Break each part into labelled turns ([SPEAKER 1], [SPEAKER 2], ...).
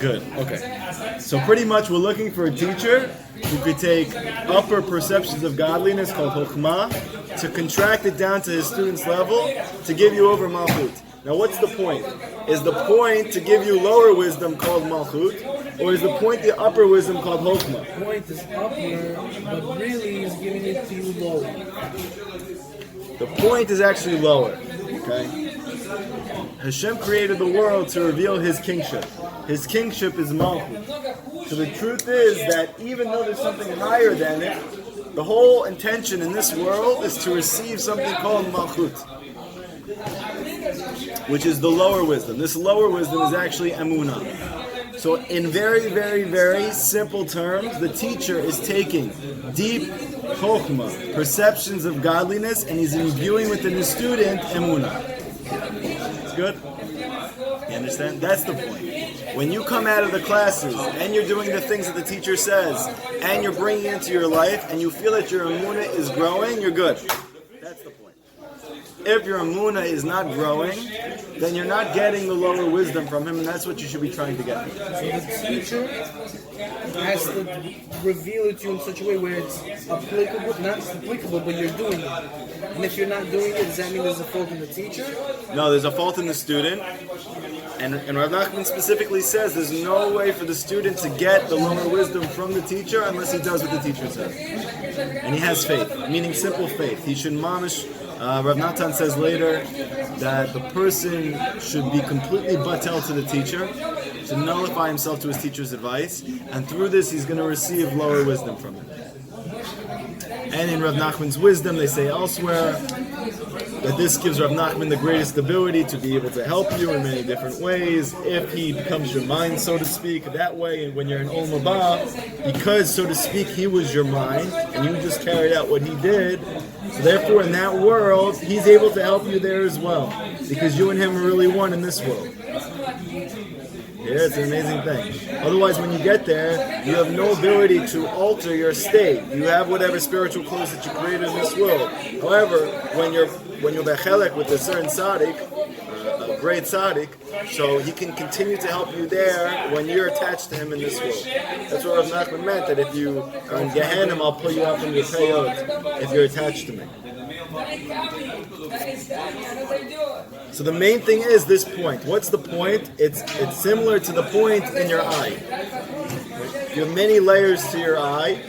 [SPEAKER 1] Good. Okay. So pretty much we're looking for a teacher who could take upper perceptions of godliness called Chokhmah to contract it down to his student's level to give you over Malchut. Now what's the point? Is the point to give you lower wisdom called Malchut, or is the point the upper wisdom called Chokhmah?
[SPEAKER 2] The point is upper, but really is giving it to you lower.
[SPEAKER 1] The point is actually lower. Okay? Hashem created the world to reveal His kingship. His kingship is Malchut. So the truth is that even though there's something higher than it, the whole intention in this world is to receive something called Malchut, which is the lower wisdom. This lower wisdom is actually Emunah. So in very, very, very simple terms, the teacher is taking deep Chokhmah, perceptions of godliness, and he's imbuing within his student Emunah. It's good? You understand? That's the point. When you come out of the classes and you're doing the things that the teacher says and you're bringing it into your life and you feel that your emunah is growing, you're good. That's the point. If your emunah is not growing, then you're not getting the lower wisdom from him, and that's what you should be trying to get.
[SPEAKER 2] So the teacher has to reveal it to you in such a way where it's applicable, not applicable, but you're doing it. And if you're not doing it, does that mean there's a fault in the teacher?
[SPEAKER 1] No, there's a fault in the student. And Rav Nachman specifically says there's no way for the student to get the lower wisdom from the teacher unless he does what the teacher says. And he has faith, meaning simple faith. He should mamish. Rav Natan says later that the person should be completely batel to the teacher, to nullify himself to his teacher's advice, and through this he's going to receive lower wisdom from him. And in Rav Nachman's wisdom, they say elsewhere that this gives Rav Nachman the greatest ability to be able to help you in many different ways. If he becomes your mind, so to speak, that way, and when you're in Olam Haba, because, so to speak, he was your mind, and you just carried out what he did, so therefore in that world, he's able to help you there as well, because you and him are really one in this world. Yeah, it's an amazing thing. Otherwise, when you get there, you have no ability to alter your state. You have whatever spiritual clothes that you created in this world. However, when you're bechelek with a certain tzaddik, a great tzaddik, so he can continue to help you there when you're attached to him in this world. That's what Rav Nachman meant, that if you are in Gehenna, I'll pull you out from your payot if you're attached to me. So the main thing is this point. What's the point? It's similar to the point in your eye. You have many layers to your eye,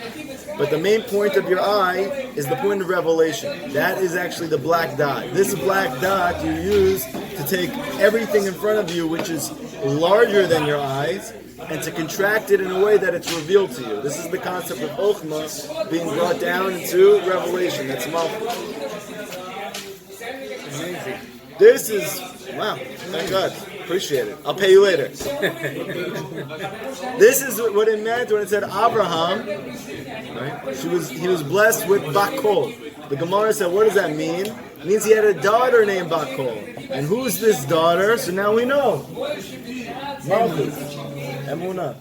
[SPEAKER 1] but the main point of your eye is the point of revelation. That is actually the black dot. This black dot you use to take everything in front of you, which is larger than your eyes, and to contract it in a way that it's revealed to you. This is the concept of Chokhmah being brought down into revelation. That's Malchut.
[SPEAKER 2] Amazing.
[SPEAKER 1] This is, wow, thank God. Appreciate it. I'll pay you later. This is what it meant when it said Abraham, right? He was blessed with Bakol. The Gemara said, what does that mean? It means he had a daughter named Bakol. And who's this daughter? So now we know. Malchut. Emunah.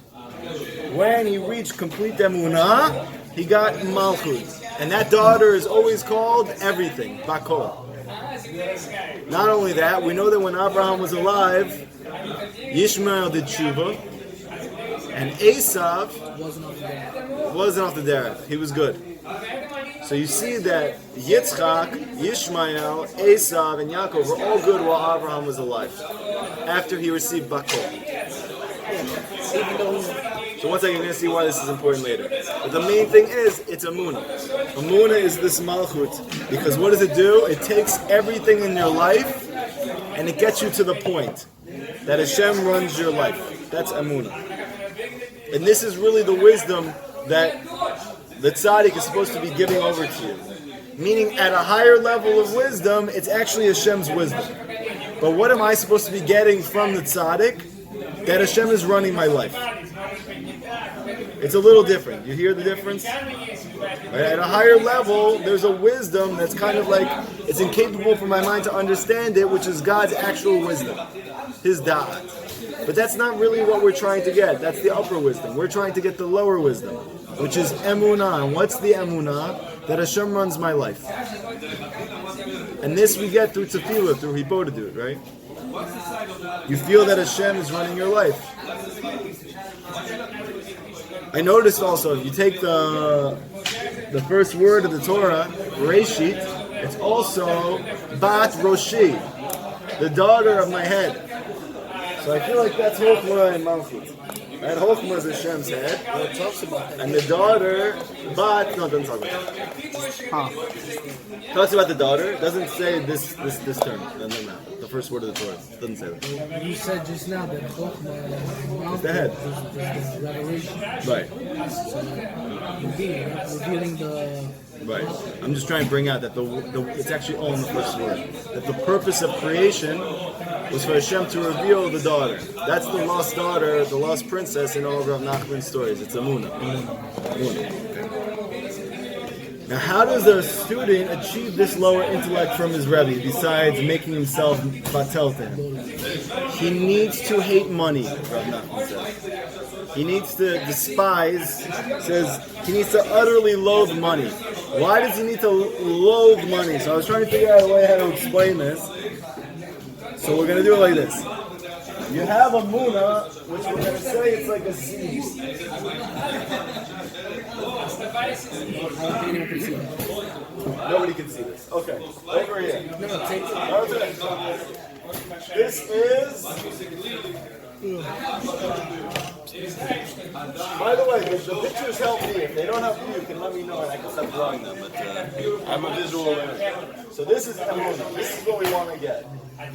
[SPEAKER 1] When he reached complete Emunah, he got Malchut. And that daughter is always called everything, Bakol. Not only that, we know that when Abraham was alive, Yishmael did tshuva, and Esav wasn't off the derech. He was good. So you see that Yitzchak, Yishmael, Esav, and Yaakov were all good while Abraham was alive, after he received Bakol. So once again, you're going to see why this is important later. But the main thing is, it's Emunah. Emunah is this Malchut. Because what does it do? It takes everything in your life and it gets you to the point that Hashem runs your life. That's Emunah. And this is really the wisdom that the tzaddik is supposed to be giving over to you. Meaning at a higher level of wisdom, it's actually Hashem's wisdom. But what am I supposed to be getting from the tzaddik? That Hashem is running my life. It's a little different. You hear the difference? Right? At a higher level, there's a wisdom that's kind of like, it's incapable for my mind to understand it, which is God's actual wisdom. His da'at. But that's not really what we're trying to get. That's the upper wisdom. We're trying to get the lower wisdom, which is emunah. And what's the emunah? That Hashem runs my life. And this we get through tefillah, through hibodedut, right? You feel that Hashem is running your life. I noticed also, if you take the first word of the Torah, Reshit, it's also Bat Roshi, the daughter of my head. So I feel like that's Chokhmah and Malchut. Right? Chokhmah is Hashem's head.
[SPEAKER 2] Well, it talks about that.
[SPEAKER 1] And the daughter, Bat, no, it doesn't talk about that. Talks about the daughter. It doesn't say this term. No. The first word of the Torah. It doesn't say that.
[SPEAKER 2] You said just now that Chokhmah
[SPEAKER 1] It's the head.
[SPEAKER 2] is the revelation.
[SPEAKER 1] Right.
[SPEAKER 2] So, indeed, revealing the...
[SPEAKER 1] Right. I'm just trying to bring out that it's actually all in the first word. That the purpose of creation was for Hashem to reveal the daughter. That's the lost daughter, the lost princess in all of Rav Nachman's stories. It's Amunah. Now, how does a student achieve this lower intellect from his Rebbe besides making himself batel to him? He needs to hate money, Rav Nachman says. He needs to despise, says he needs to utterly loathe money. Why does he need to loathe money? So I was trying to figure out a way how to explain this. So we're going to do it like this. You have a muna, which we're going to say it's like a seed. Nobody can see this. Okay, over here.
[SPEAKER 2] No, take it.
[SPEAKER 1] Okay. This is... By the way, the pictures help me. If they don't help you, you can let me know and I can stop drawing them. But I'm a visual learner. So this is Emunah. This is what we want to get.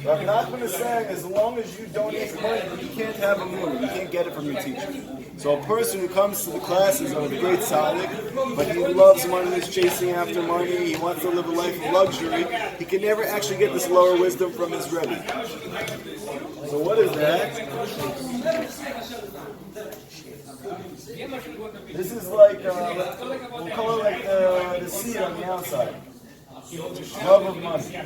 [SPEAKER 1] Rabbi Nachman is saying, as long as you donate money, you can't have Emunah. You can't get it from your teacher. So a person who comes to the classes of a great tzaddik, but he loves money, he's chasing after money, he wants to live a life of luxury, he can never actually get this lower wisdom from his Rebbe. So what is that? This is like, we'll call it like the seed on the outside. Love of money.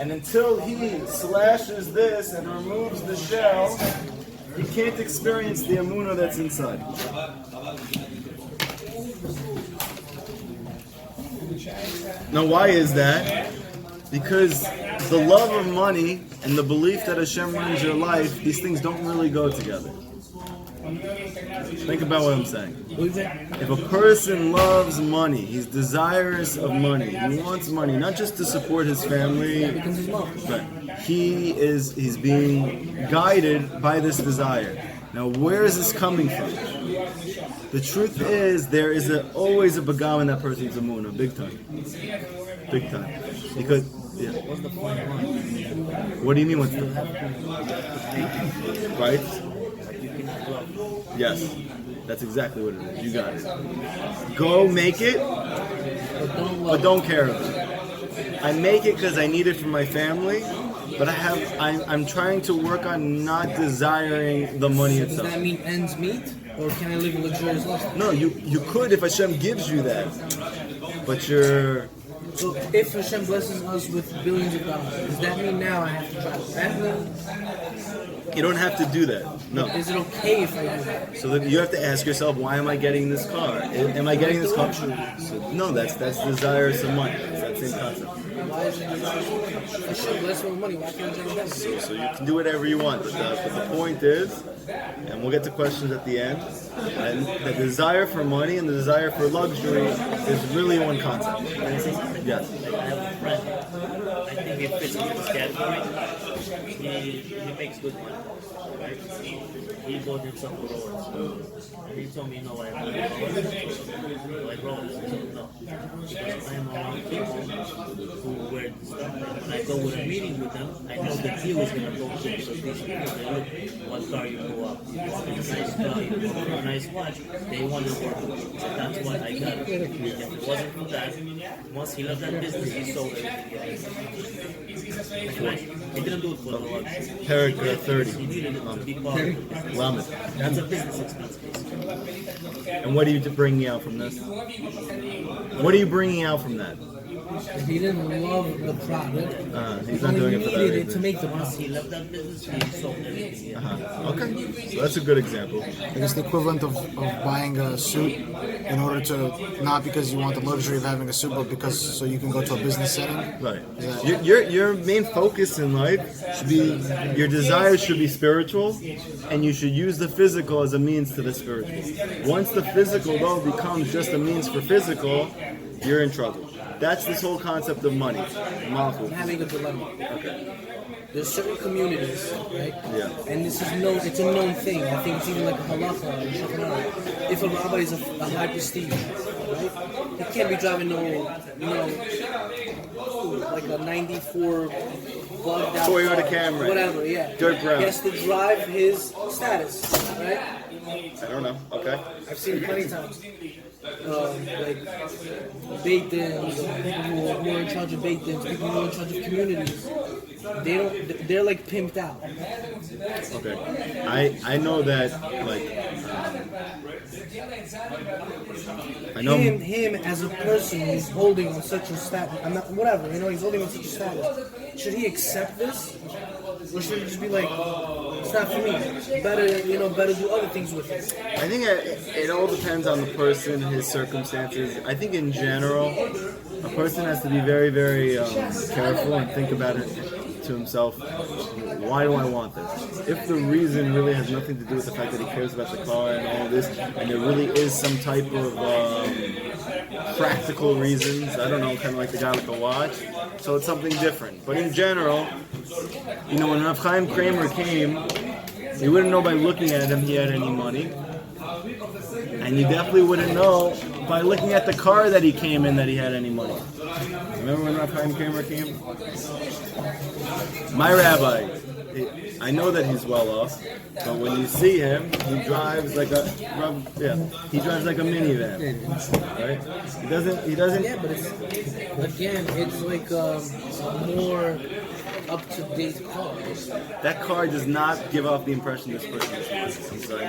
[SPEAKER 1] And until he slashes this and removes the shell, he can't experience the Amunah that's inside. Now, why is that? Because the love of money and the belief that Hashem runs your life, these things don't really go together. Think about what I'm saying. If a person loves money, he's desirous of money, he wants money, not just to support his family, but he's being guided by this desire. Now, where is this coming from? The truth is, there is always a bagam in that person's amunah, big time. Big time. Because, yeah. What do you mean, what's the... Right? Yes. That's exactly what it is. You got it. Go make it, but don't care of it. I make it because I need it for my family, but I'm trying to work on not desiring the money itself.
[SPEAKER 2] Does that mean ends meet? Or can I live a luxurious life?
[SPEAKER 1] No, you could if Hashem gives you that. But you're...
[SPEAKER 2] So if Hashem blesses us with billions of dollars, does that mean now I have to try that million?
[SPEAKER 1] You don't have to do that. No.
[SPEAKER 2] Is it okay if I do that?
[SPEAKER 1] So that you have to ask yourself, why am I getting this car? Am I getting this car? So, no, that's desirous of money. It's that same concept.
[SPEAKER 2] Why is it Hashem bless me with money? Why can't I do that?
[SPEAKER 1] So you can do whatever you want. But the point is, and we'll get to questions at the end, and the desire for money and the desire for luxury is really one concept. Yes.
[SPEAKER 3] I have a friend. I think he fits into this category. He makes good money. Right? He bought himself a Rolex. And he told me, you know why I bought a Rolex? Like Rolex. I said, no. Because I'm around people who wear this stuff. When I go with a meeting with them, I know the deal is going to go good. Because these people, they look, what car you go up? You want a nice car, you want a nice watch. They want to work with you. So that's what I got. If it wasn't for that, once he left that business, he sold everything. He didn't do it for the luxury.
[SPEAKER 1] Paragraph 30.
[SPEAKER 3] He needed it to be part of it.
[SPEAKER 1] Lamed.
[SPEAKER 3] That's a business expense, basically.
[SPEAKER 1] And what are you bringing out from this? What are you bringing out from that?
[SPEAKER 2] If he didn't love the product,
[SPEAKER 1] he's
[SPEAKER 2] he
[SPEAKER 1] not
[SPEAKER 2] only
[SPEAKER 1] doing it for that
[SPEAKER 2] needed it
[SPEAKER 1] reason.
[SPEAKER 2] to make the
[SPEAKER 3] Once
[SPEAKER 2] money.
[SPEAKER 3] he left that business, he sold everything.
[SPEAKER 1] Okay, so that's a good example.
[SPEAKER 4] I guess the equivalent of buying a suit in order to, not because you want the luxury of having a suit, but because so you can go to a business setting.
[SPEAKER 1] Right. Your main focus in life should be, your desires should be spiritual, and you should use the physical as a means to the spiritual. Once the physical though becomes just a means for physical, you're in trouble. That's this whole concept of money.
[SPEAKER 2] I'm
[SPEAKER 1] Malchut.
[SPEAKER 2] having a dilemma.
[SPEAKER 1] Okay.
[SPEAKER 2] There's certain communities, right?
[SPEAKER 1] Yeah.
[SPEAKER 2] And this is known, it's a known thing. I think it's even like a halacha or Shulchan Aruch. If a rabbi is a high prestige, right? He can't be driving like a 94 bugged out
[SPEAKER 1] Toyota
[SPEAKER 2] car,
[SPEAKER 1] Camry.
[SPEAKER 2] whatever, yeah.
[SPEAKER 1] Dirt brown.
[SPEAKER 2] He has to drive his status, right?
[SPEAKER 1] I don't know. Okay.
[SPEAKER 2] I've seen it plenty of times. Like Beit Dins, people who are in charge of Beit Dins, people who are in charge of communities. They're like pimped out.
[SPEAKER 1] Okay. I know that, like, I know
[SPEAKER 2] Him as a person who's holding on such a status, I'm not, whatever, he's holding on such a status. Should he accept this? Or should he just be like, it's not for me. Better do other things with it.
[SPEAKER 1] I think it all depends on the person, his circumstances. I think in general, a person has to be very, very careful and think about it to himself. Why do I want this? If the reason really has nothing to do with the fact that he cares about the car and all this, and there really is some type of practical reasons, I don't know, kind of like the guy with the watch, so it's something different. But in general, when Rav Chaim Kramer came, you wouldn't know by looking at him he had any money. And you definitely wouldn't know by looking at the car that he came in that he had any money. Remember when Rav Chaim Kramer came? My rabbi, I know that he's well off, but when you see him, he drives like a minivan, right? He doesn't.
[SPEAKER 2] Yeah, but it's like a more up-to-date car.
[SPEAKER 1] That car does not give off the impression this person is. I'm sorry.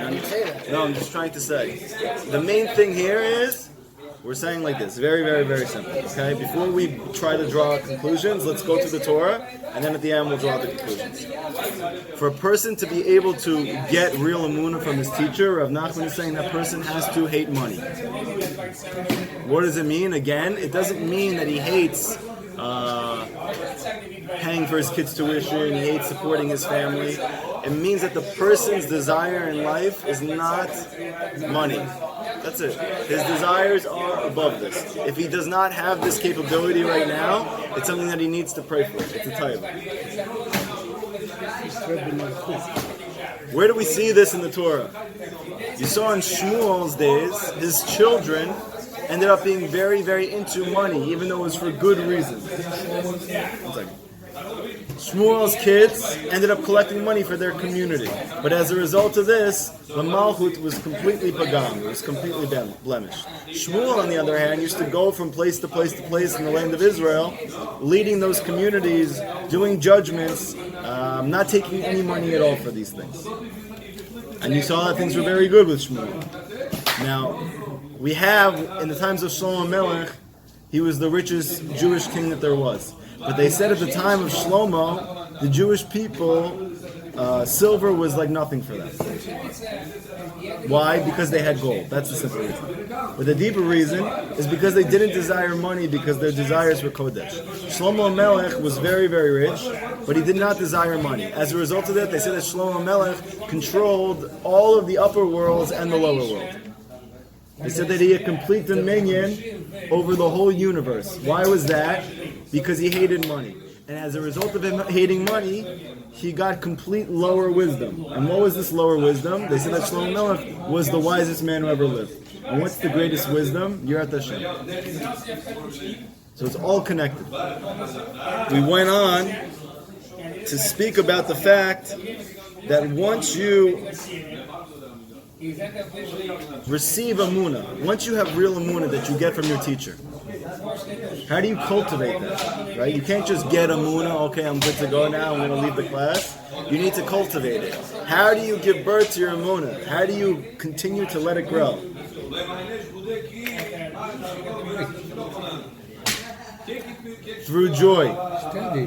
[SPEAKER 1] No, I'm just trying to say. The main thing here is, we're saying like this, very, very, very simple, okay? Before we try to draw conclusions, let's go to the Torah, and then at the end we'll draw the conclusions. For a person to be able to get real emunah from his teacher, Rav Nachman is saying that person has to hate money. What does it mean? Again, it doesn't mean that he hates paying for his kids' tuition, he hates supporting his family. It means that the person's desire in life is not money. That's it. His desires are above this. If he does not have this capability right now, it's something that he needs to pray for. It's a taiva. Where do we see this in the Torah? You saw in Shmuel's days, his children ended up being very, very into money, even though it was for good reasons. One second. Shmuel's kids ended up collecting money for their community. But as a result of this, the Malchut was completely pagam. It was completely blemished. Shmuel, on the other hand, used to go from place to place to place in the land of Israel, leading those communities, doing judgments, not taking any money at all for these things. And you saw that things were very good with Shmuel. Now, we have, in the times of Shlomo Melech, he was the richest Jewish king that there was. But they said at the time of Shlomo, the Jewish people, silver was like nothing for them. Why? Because they had gold. That's the simple reason. But the deeper reason is because they didn't desire money because their desires were Kodesh. Shlomo Melech was very, very rich, but he did not desire money. As a result of that, they said that Shlomo Melech controlled all of the upper worlds and the lower world. They said that he had complete dominion over the whole universe. Why was that? Because he hated money. And as a result of him hating money, he got complete lower wisdom. And what was this lower wisdom? They said that Shlomo Melech was the wisest man who ever lived. And what's the greatest wisdom? Yirat Hashem. So it's all connected. We went on to speak about the fact that once you receive emunah, once you have real emunah that you get from your teacher, how do you cultivate that? Right? You can't just get emunah, okay, I'm good to go now, I'm going to leave the class. You need to cultivate it. How do you give birth to your emunah? How do you continue to let it grow? through joy,
[SPEAKER 5] Study.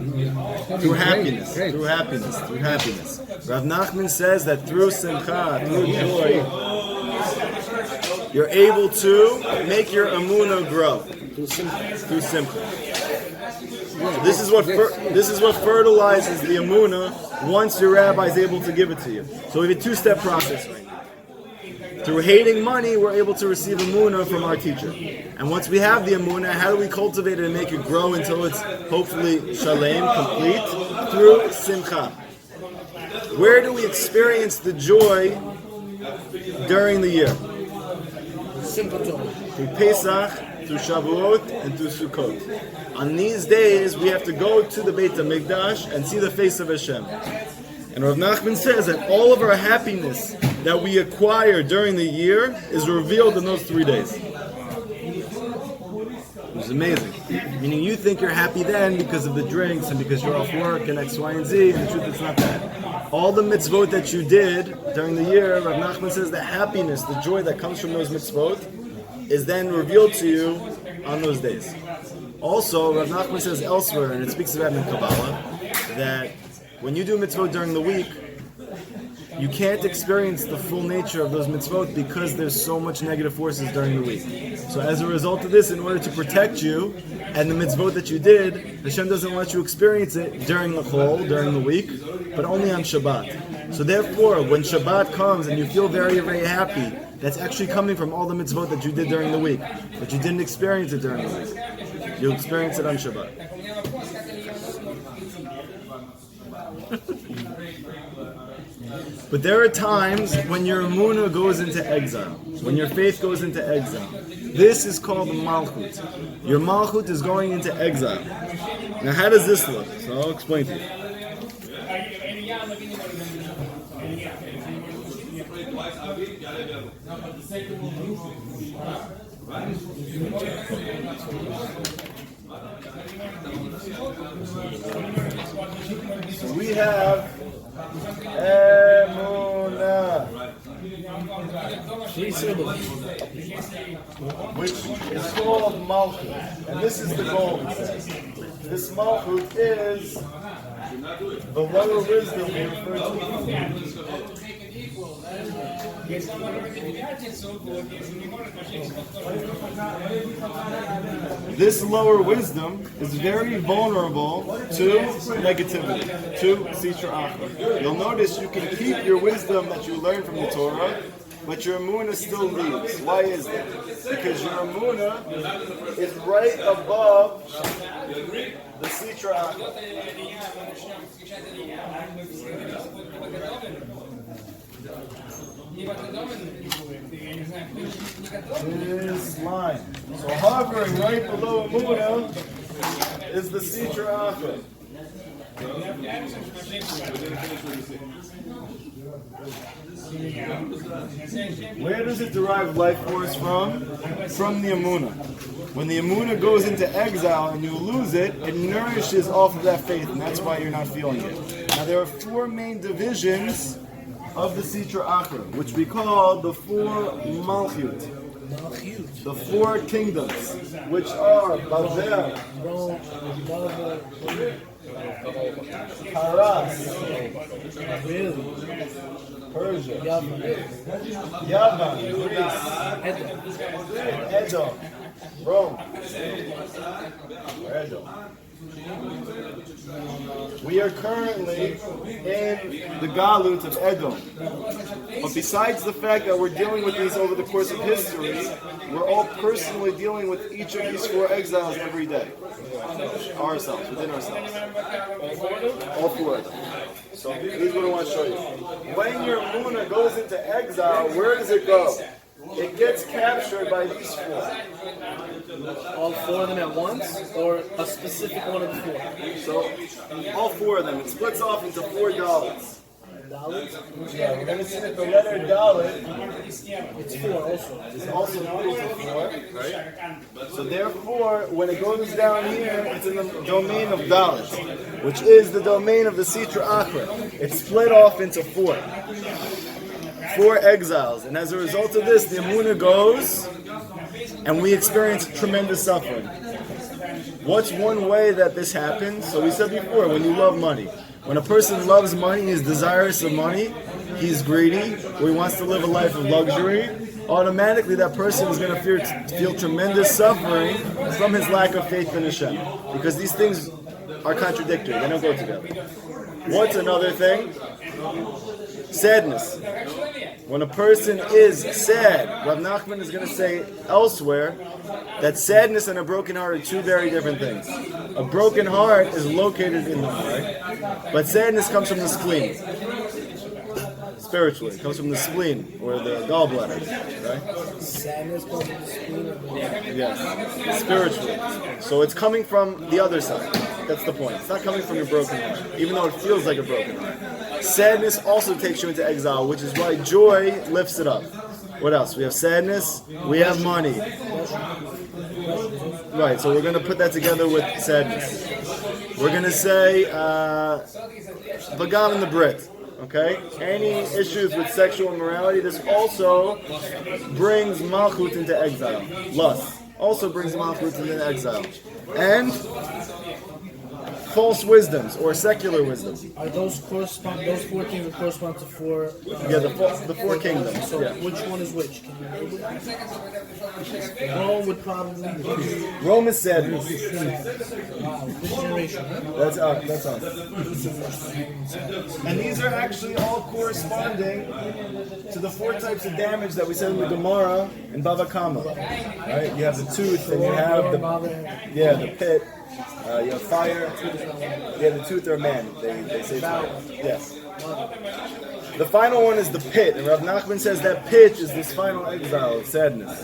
[SPEAKER 1] through happiness,
[SPEAKER 5] Great.
[SPEAKER 1] through happiness, through happiness. Rav Nachman says that through simcha, through joy, you're able to make your emunah grow through simcha. This is what fertilizes the emunah once your rabbi is able to give it to you. So we have a two-step process right now. Through hating money, we're able to receive emunah from our teacher. And once we have the emunah, how do we cultivate it and make it grow until it's hopefully shalem, complete? Through simcha. Where do we experience the joy during the year? Through Pesach, through Shavuot, and through Sukkot. On these days, we have to go to the Beit HaMikdash and see the face of Hashem. And Rav Nachman says that all of our happiness that we acquire during the year is revealed in those 3 days. It's amazing. Meaning you think you're happy then because of the drinks and because you're off work and X, Y, and Z, and the truth it's not that. All the mitzvot that you did during the year, Rav Nachman says the happiness, the joy that comes from those mitzvot is then revealed to you on those days. Also, Rav Nachman says elsewhere, and it speaks about in Kabbalah, that when you do mitzvot during the week, you can't experience the full nature of those mitzvot because there's so much negative forces during the week. So as a result of this, in order to protect you and the mitzvot that you did, Hashem doesn't let you experience it during the chol, during the week, but only on Shabbat. So therefore, when Shabbat comes and you feel very, very happy, that's actually coming from all the mitzvot that you did during the week, but you didn't experience it during the week. You'll experience it on Shabbat. But there are times when your emunah goes into exile, when your faith goes into exile. This is called malchut. Your malchut is going into exile. Now, how does this look? So I'll explain to you. So we have emunah, which is called malchut, and this is the goal. He says. This malchut is the lower wisdom we refer to. This lower wisdom is very vulnerable to negativity, to sitra achra. You'll notice you can keep your wisdom that you learn from the Torah, but your emunah still leaves. Why is that? Because your emunah is right above the sitra achra. This line. So hovering right below emunah is the sitra achra. Where does it derive life force from? From the emunah. When the emunah goes into exile and you lose it, it nourishes off of that faith, and that's why you're not feeling it. Now there are four main divisions of the sitra achra, which we call the four malchut, the four kingdoms, which are Babel, Paras, Persia, Yavan, Greece, Edom, Rome, Edom. We are currently in the Galut of Edom. But besides the fact that we're dealing with these over the course of history, we're all personally dealing with each of these four exiles every day. Ourselves, within ourselves. All four of them. So here's what I want to show you. When your emunah goes into exile, where does it go? It gets captured by these four.
[SPEAKER 2] All four of them at once, or a specific one of the four?
[SPEAKER 1] So, all four of them. It splits off into four dalits. Yeah, we're going to see that the letter dalit,
[SPEAKER 2] It's four also.
[SPEAKER 1] is also equal to four, right? So therefore, when it goes down here, it's in the domain of dalit, which is the domain of the sitra achra. It's split off into four. Four exiles, and as a result of this, the emunah goes, and we experience tremendous suffering. What's one way that this happens? So we said before, when you love money. When a person loves money, he's desirous of money, he's greedy, or he wants to live a life of luxury, automatically that person is going to feel tremendous suffering from his lack of faith in Hashem. Because these things are contradictory, they don't go together. What's another thing? Sadness. When a person is sad, Rav Nachman is going to say elsewhere that sadness and a broken heart are two very different things. A broken heart is located in the heart, but sadness comes from the spleen. Spiritually, it comes from the spleen or the gallbladder, right?
[SPEAKER 2] Sadness comes from the spleen.
[SPEAKER 1] Yes, spiritually. So it's coming from the other side. That's the point. It's not coming from your broken heart, even though it feels like a broken heart. Sadness also takes you into exile, which is why joy lifts it up. What else? We have sadness, we have money. Right, so we're going to put that together with sadness. We're going to say, Vagam in the Brit. Okay? Any issues with sexual immorality, this also brings Malchut into exile. Lust also brings Malchut into exile. And false wisdoms or secular wisdom.
[SPEAKER 2] Are those four things that correspond to four?
[SPEAKER 1] The four kingdoms.
[SPEAKER 2] So
[SPEAKER 1] Yeah.
[SPEAKER 2] which one is which? Can you name it? Rome would probably be
[SPEAKER 1] Rome is sadness.
[SPEAKER 2] wow, this generation.
[SPEAKER 1] That's us. And these are actually all corresponding to the four types of damage that we said in the Gemara in Bava Kama. Right? You have the tooth, and you have the pit. You have fire. Yeah, the tooth or man. They say fire. Yes. The final one is the pit, and Rav Nachman says that pit is this final exile of sadness.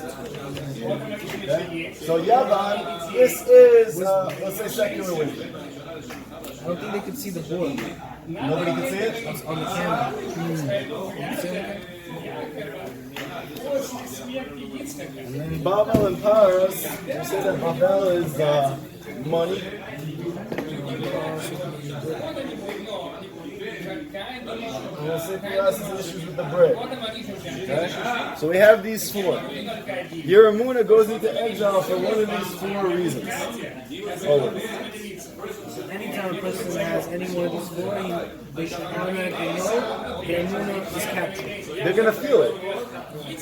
[SPEAKER 1] Okay? So Yavan, this is let's say secular wisdom.
[SPEAKER 2] I don't think they can see the board
[SPEAKER 1] Nobody can see it?
[SPEAKER 2] on the camera.
[SPEAKER 1] And then Babel and Paras, we say that Babel is money. And we'll say Paras is issues with the bread. Okay? So we have these four. Yeramuna goes into exile for one of these four reasons. Always.
[SPEAKER 2] So anytime a person has any one of these four, they should automatically know their emunah is captured.
[SPEAKER 1] They're going to feel it.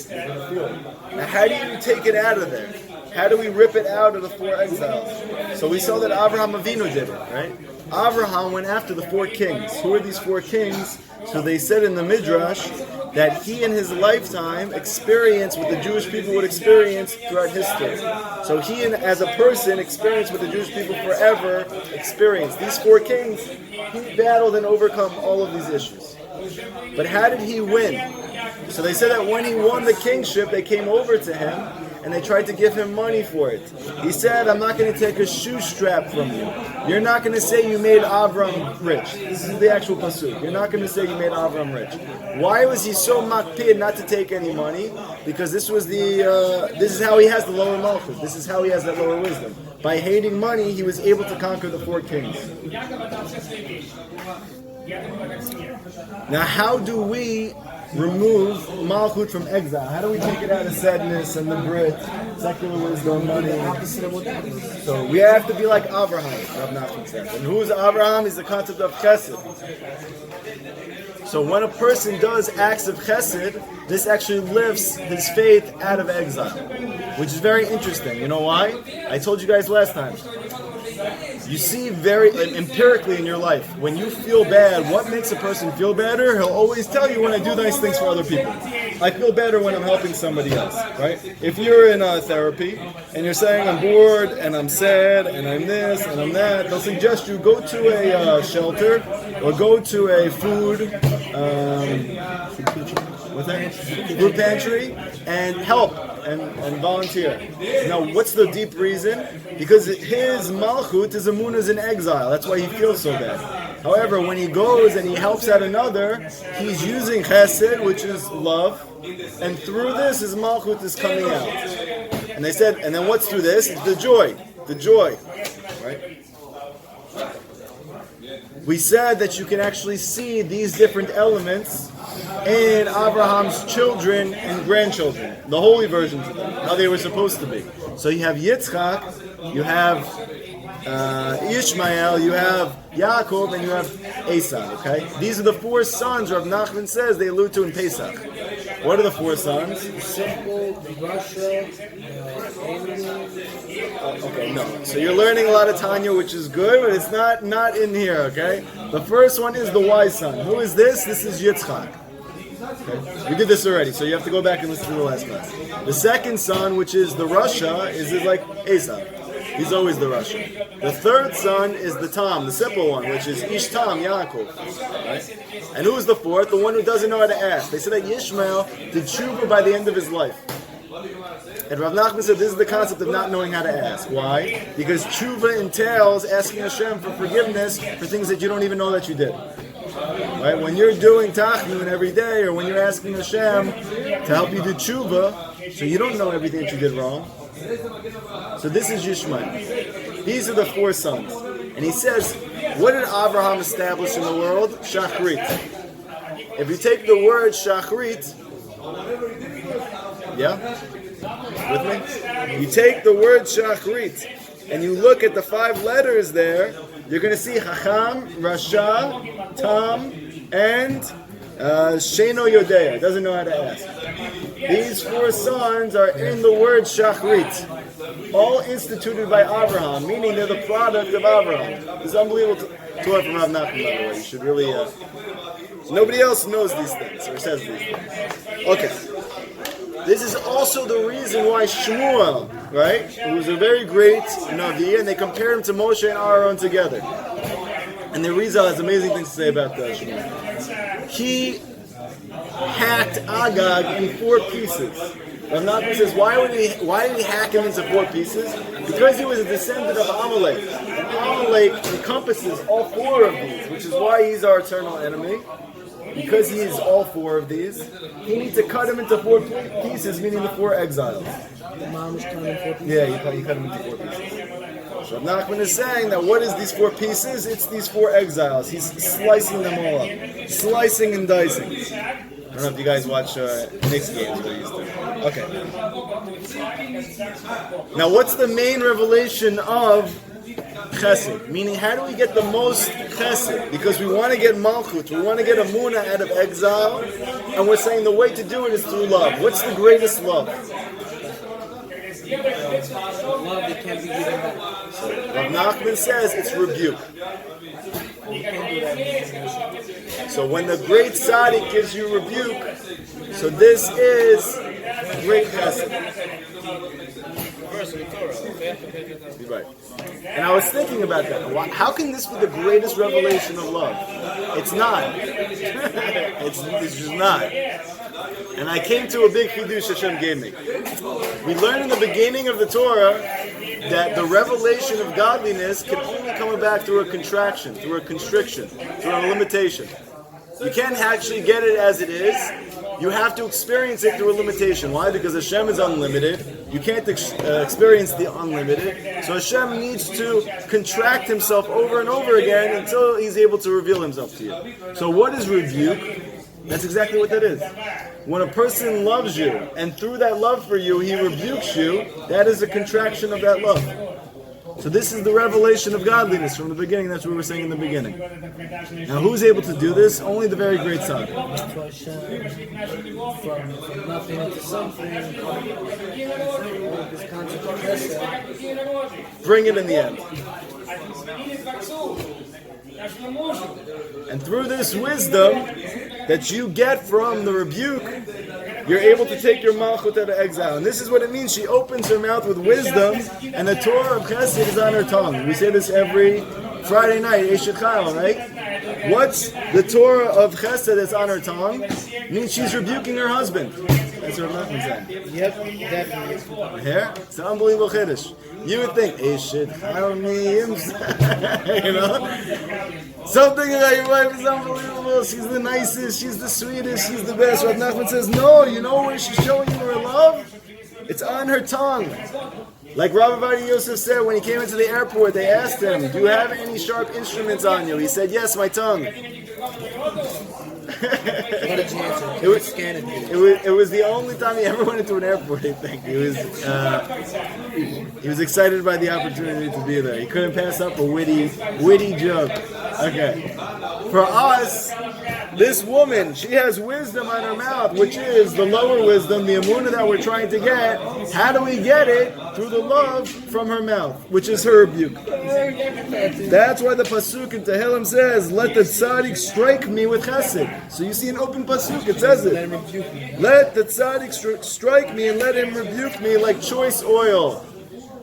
[SPEAKER 1] They're going to feel it. Now, how do you take it out of there? How do we rip it out of the four exiles? So we saw that Avraham Avinu did it, right? Avraham went after the four kings. Who are these four kings? So they said in the Midrash that he in his lifetime experienced what the Jewish people would experience throughout history. So he, as a person, experienced what the Jewish people forever experienced. These four kings, he battled and overcome all of these issues. But how did he win? So they said that when he won the kingship, they came over to him and they tried to give him money for it. He said, I'm not going to take a shoe strap from you. You're not going to say you made Avram rich. This is the actual pasuk. You're not going to say you made Avram rich. Why was he so makpid not to take any money? Because this is how he has the lower malchus. This is how he has that lower wisdom. By hating money, he was able to conquer the four kings. Now, how do we remove malchut from exile? How do we take it out of sadness and the Brit, secular wisdom, money? So we have to be like Avraham, Rav Nachman says. And who is Avraham? Is the concept of chesed. So when a person does acts of chesed, this actually lifts his faith out of exile, which is very interesting. You know why? I told you guys last time. You see very empirically in your life, when you feel bad, what makes a person feel better? He'll always tell you when I do nice things for other people. I feel better when I'm helping somebody else, right? If you're in therapy and you're saying I'm bored and I'm sad and I'm this and I'm that, they'll suggest you go to a shelter or go to a food food pantry and help and volunteer. Now, what's the deep reason? Because his malchut, his emunah is in exile. That's why he feels so bad. However, when he goes and he helps out another, he's using chesed, which is love, and through this, his malchut is coming out. And they said, and then what's through this? It's the joy, right? We said that you can actually see these different elements in Abraham's children and grandchildren, the holy versions of them, how they were supposed to be. So you have Yitzchak, you have Ishmael, you have Yaakov, and you have Esau. Okay, these are the four sons. Rav Nachman says they allude to in Pesach. What are the four sons?
[SPEAKER 2] Simple, Russia,
[SPEAKER 1] Okay, no. So you're learning a lot of Tanya, which is good, but it's not in here. Okay, the first one is the wise son. Who is this? This is Yitzchak. Okay. We did this already, so you have to go back and listen to the last class. The second son, which is the Rasha, is like Esau. He's always the Rasha. The third son is the Tam, the simple one, which is Ishtam, Yaakov. Right? And who is the fourth? The one who doesn't know how to ask. They said that Yishmael did tshuva by the end of his life. And Rav Nachman said this is the concept of not knowing how to ask. Why? Because tshuva entails asking Hashem for forgiveness for things that you don't even know that you did. Right? When you're doing tachnun every day, or when you're asking Hashem to help you do tshuva, so you don't know everything that you did wrong. So this is Yishmael. These are the four sons. And he says, what did Abraham establish in the world? Shachrit. If you take the word Shachrit, yeah? With me? You take the word Shachrit, and you look at the 5 letters there, you're going to see Chacham, Rasha, Tam, and Sheno Yodea. Doesn't know how to ask. These 4 sons are in the word Shachrit, all instituted by Abraham, meaning they're the product of Abraham. This is unbelievable Torah from Rav Nachman, by the way. You should really... nobody else knows these things, or says these things. Okay. This is also the reason why Shmuel, right, who was a very great Navi, and they compare him to Moshe and Aaron together. And the Rizal has amazing things to say about Shmuel. He hacked Agag in 4 pieces. Rav Nachman says, why did he hack him into 4 pieces? Because he was a descendant of Amalek. And Amalek encompasses all 4 of these, which is why he's our eternal enemy. Because he is all 4 of these, he needs to cut him into 4 pieces, meaning the 4 exiles. Yeah, he cut him into 4 pieces. So Rav Nachman is saying that what is these 4 pieces? It's these 4 exiles. He's slicing them all up. Slicing and dicing. I don't know if you guys watch Knicks games, but I used to. Okay. Now what's the main revelation of Chesed? Meaning, how do we get the most Chesed? Because we want to get Malchut, we want to get Amunah out of exile, and we're saying the way to do it is through love. What's the greatest love?
[SPEAKER 2] Love that can't be given back.
[SPEAKER 1] Rav Nachman says it's rebuke. So when the great tzaddik gives you rebuke, so this is great Chesed. Right. And I was thinking about that. How can this be the greatest revelation of love? It's not. it's just not. And I came to a big chidush Hashem gave me. We learned in the beginning of the Torah that the revelation of godliness can only come back through a contraction, through a constriction, through a limitation. You can't actually get it as it is. You have to experience it through a limitation. Why? Because Hashem is unlimited. You can't experience the unlimited. So Hashem needs to contract himself over and over again until he's able to reveal himself to you. So what is rebuke? That's exactly what that is. When a person loves you, and through that love for you, he rebukes you, that is a contraction of that love. So this is the revelation of godliness from the beginning. That's what we were saying in the beginning. Now who's able to do this? Only the very great Son.
[SPEAKER 2] From nothing to something. This concept of Chesed.
[SPEAKER 1] Bring it in the end. And through this wisdom that you get from the rebuke, you're able to take your malchut out of exile. And this is what it means. She opens her mouth with wisdom, and the Torah of Chesed is on her tongue. We say this every Friday night, Eshet Chayil, right? What's the Torah of Chesed that's on her tongue? It means she's rebuking her husband. That's what Nachman said.
[SPEAKER 2] Yep, definitely.
[SPEAKER 1] Here, it's an unbelievable chiddush. You would think, Eshet Chayil, you know? Something about your wife is unbelievable. She's the nicest, she's the sweetest, she's the best. Rav Nachman says, no, you know where she's showing you her love? It's on her tongue. Like Rabbi David Yisrael said when he came into the airport, they asked him, do you have any sharp instruments on you? He said, yes, my tongue.
[SPEAKER 2] What did you answer?
[SPEAKER 1] It was-
[SPEAKER 2] scanning me.
[SPEAKER 1] It was the only time he ever went into an airport, I think. He was excited by the opportunity to be there. He couldn't pass up a witty joke. Okay. For us, this woman, she has wisdom on her mouth, which is the lower wisdom, the emunah that we're trying to get. How do we get it? Through the love from her mouth, which is her rebuke. That's why the pasuk in Tehillim says, "Let the tzaddik strike me with chesed." So you see an open pasuk, it says it.
[SPEAKER 2] Let him rebuke me.
[SPEAKER 1] Let the tzaddik strike me and let him rebuke me like choice oil.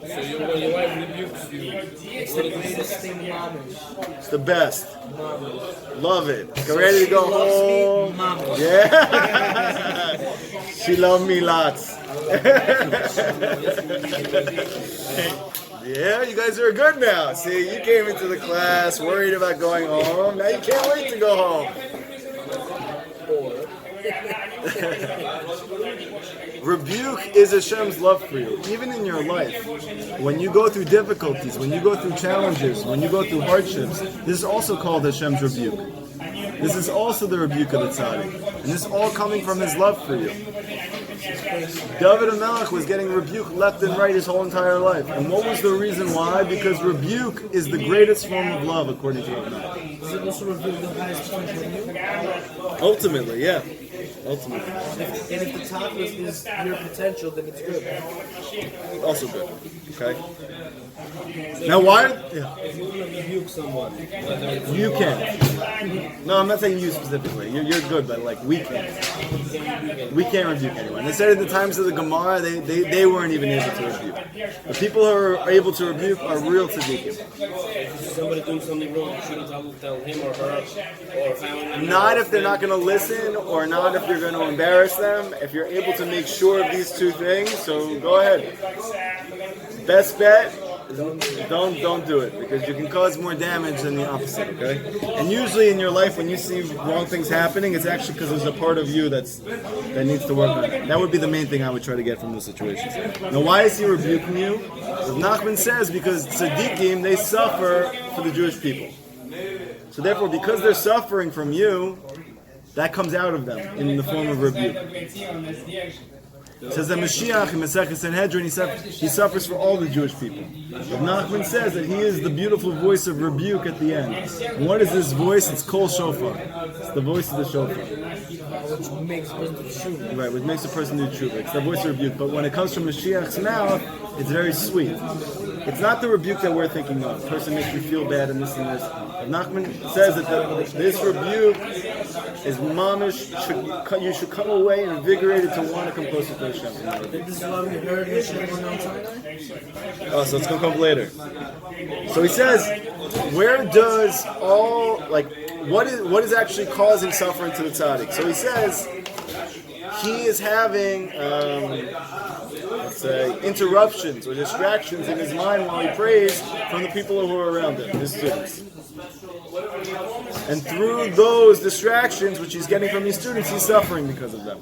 [SPEAKER 6] So when your wife rebukes you,
[SPEAKER 2] It's the greatest thing, mamish.
[SPEAKER 1] It's the best.
[SPEAKER 2] Mamish.
[SPEAKER 1] Love it. Get ready to go
[SPEAKER 2] She loves me,
[SPEAKER 1] home.
[SPEAKER 2] mamish.
[SPEAKER 1] Yeah. She loved me lots. Yeah, you guys are good now. See, you came into the class worried about going home. Now you can't wait to go home. Rebuke is Hashem's love for you, even in your life. When you go through difficulties, when you go through challenges, when you go through hardships, this is also called Hashem's rebuke. This is also the rebuke of the tzaddik. And this is all coming from his love for you. David HaMelech was getting rebuke left and right his whole entire life. And what was the reason why? Because rebuke is the greatest form of love, according to HaMelech.
[SPEAKER 2] Does it also reveal the highest point of you?
[SPEAKER 1] Ultimately, yeah. Ultimately.
[SPEAKER 2] And if the top is your potential, then it's good.
[SPEAKER 1] Also good. Okay? Now why? Yeah.
[SPEAKER 6] if you want to rebuke someone, whether it's
[SPEAKER 1] You can. No, I'm not saying you specifically. You're good, but like we can't. We can't rebuke anyone. They said in the times of the Gemara, they weren't even able to rebuke. The people who are able to rebuke are real tzaddikim.
[SPEAKER 6] somebody doing something wrong, you shouldn't tell him or her or family member.
[SPEAKER 1] Not if they're not going to listen, or not if you're going to embarrass them. If you're able to make sure of these two things, so go ahead. Best bet. Don't do it, because you can cause more damage than the opposite, okay? And usually in your life, when you see wrong things happening, it's actually because there's a part of you that needs to work on it. That would be the main thing I would try to get from those situations. Now, why is he rebuking you? Rav Nachman says because tzaddikim, they suffer for the Jewish people. So therefore, because they're suffering from you, that comes out of them in the form of rebuke. It says that Mashiach in Masechet Sanhedrin, he suffers for all the Jewish people. Rav Nachman says that he is the beautiful voice of rebuke at the end. And what is this voice? It's kol shofar. It's the voice of the shofar.
[SPEAKER 2] Which makes a person do tshuva.
[SPEAKER 1] Right, which makes a person do tshuva. It's the voice of rebuke. But when it comes from Mashiach's mouth, it's very sweet. It's not the rebuke that we're thinking of. The person makes me feel bad and this and this. Rav Nachman says that this rebuke is mamish. You should come away invigorated to want to come closer to Hashem.
[SPEAKER 2] This is why we heard Hashem on Mount Sinai.
[SPEAKER 1] Oh, so it's going to come later. So he says, where does what is actually causing suffering to the tzaddik? So he says, he is having, let's say, interruptions or distractions in his mind while he prays from the people who are around him, his students. And through those distractions, which he's getting from his students, he's suffering because of them.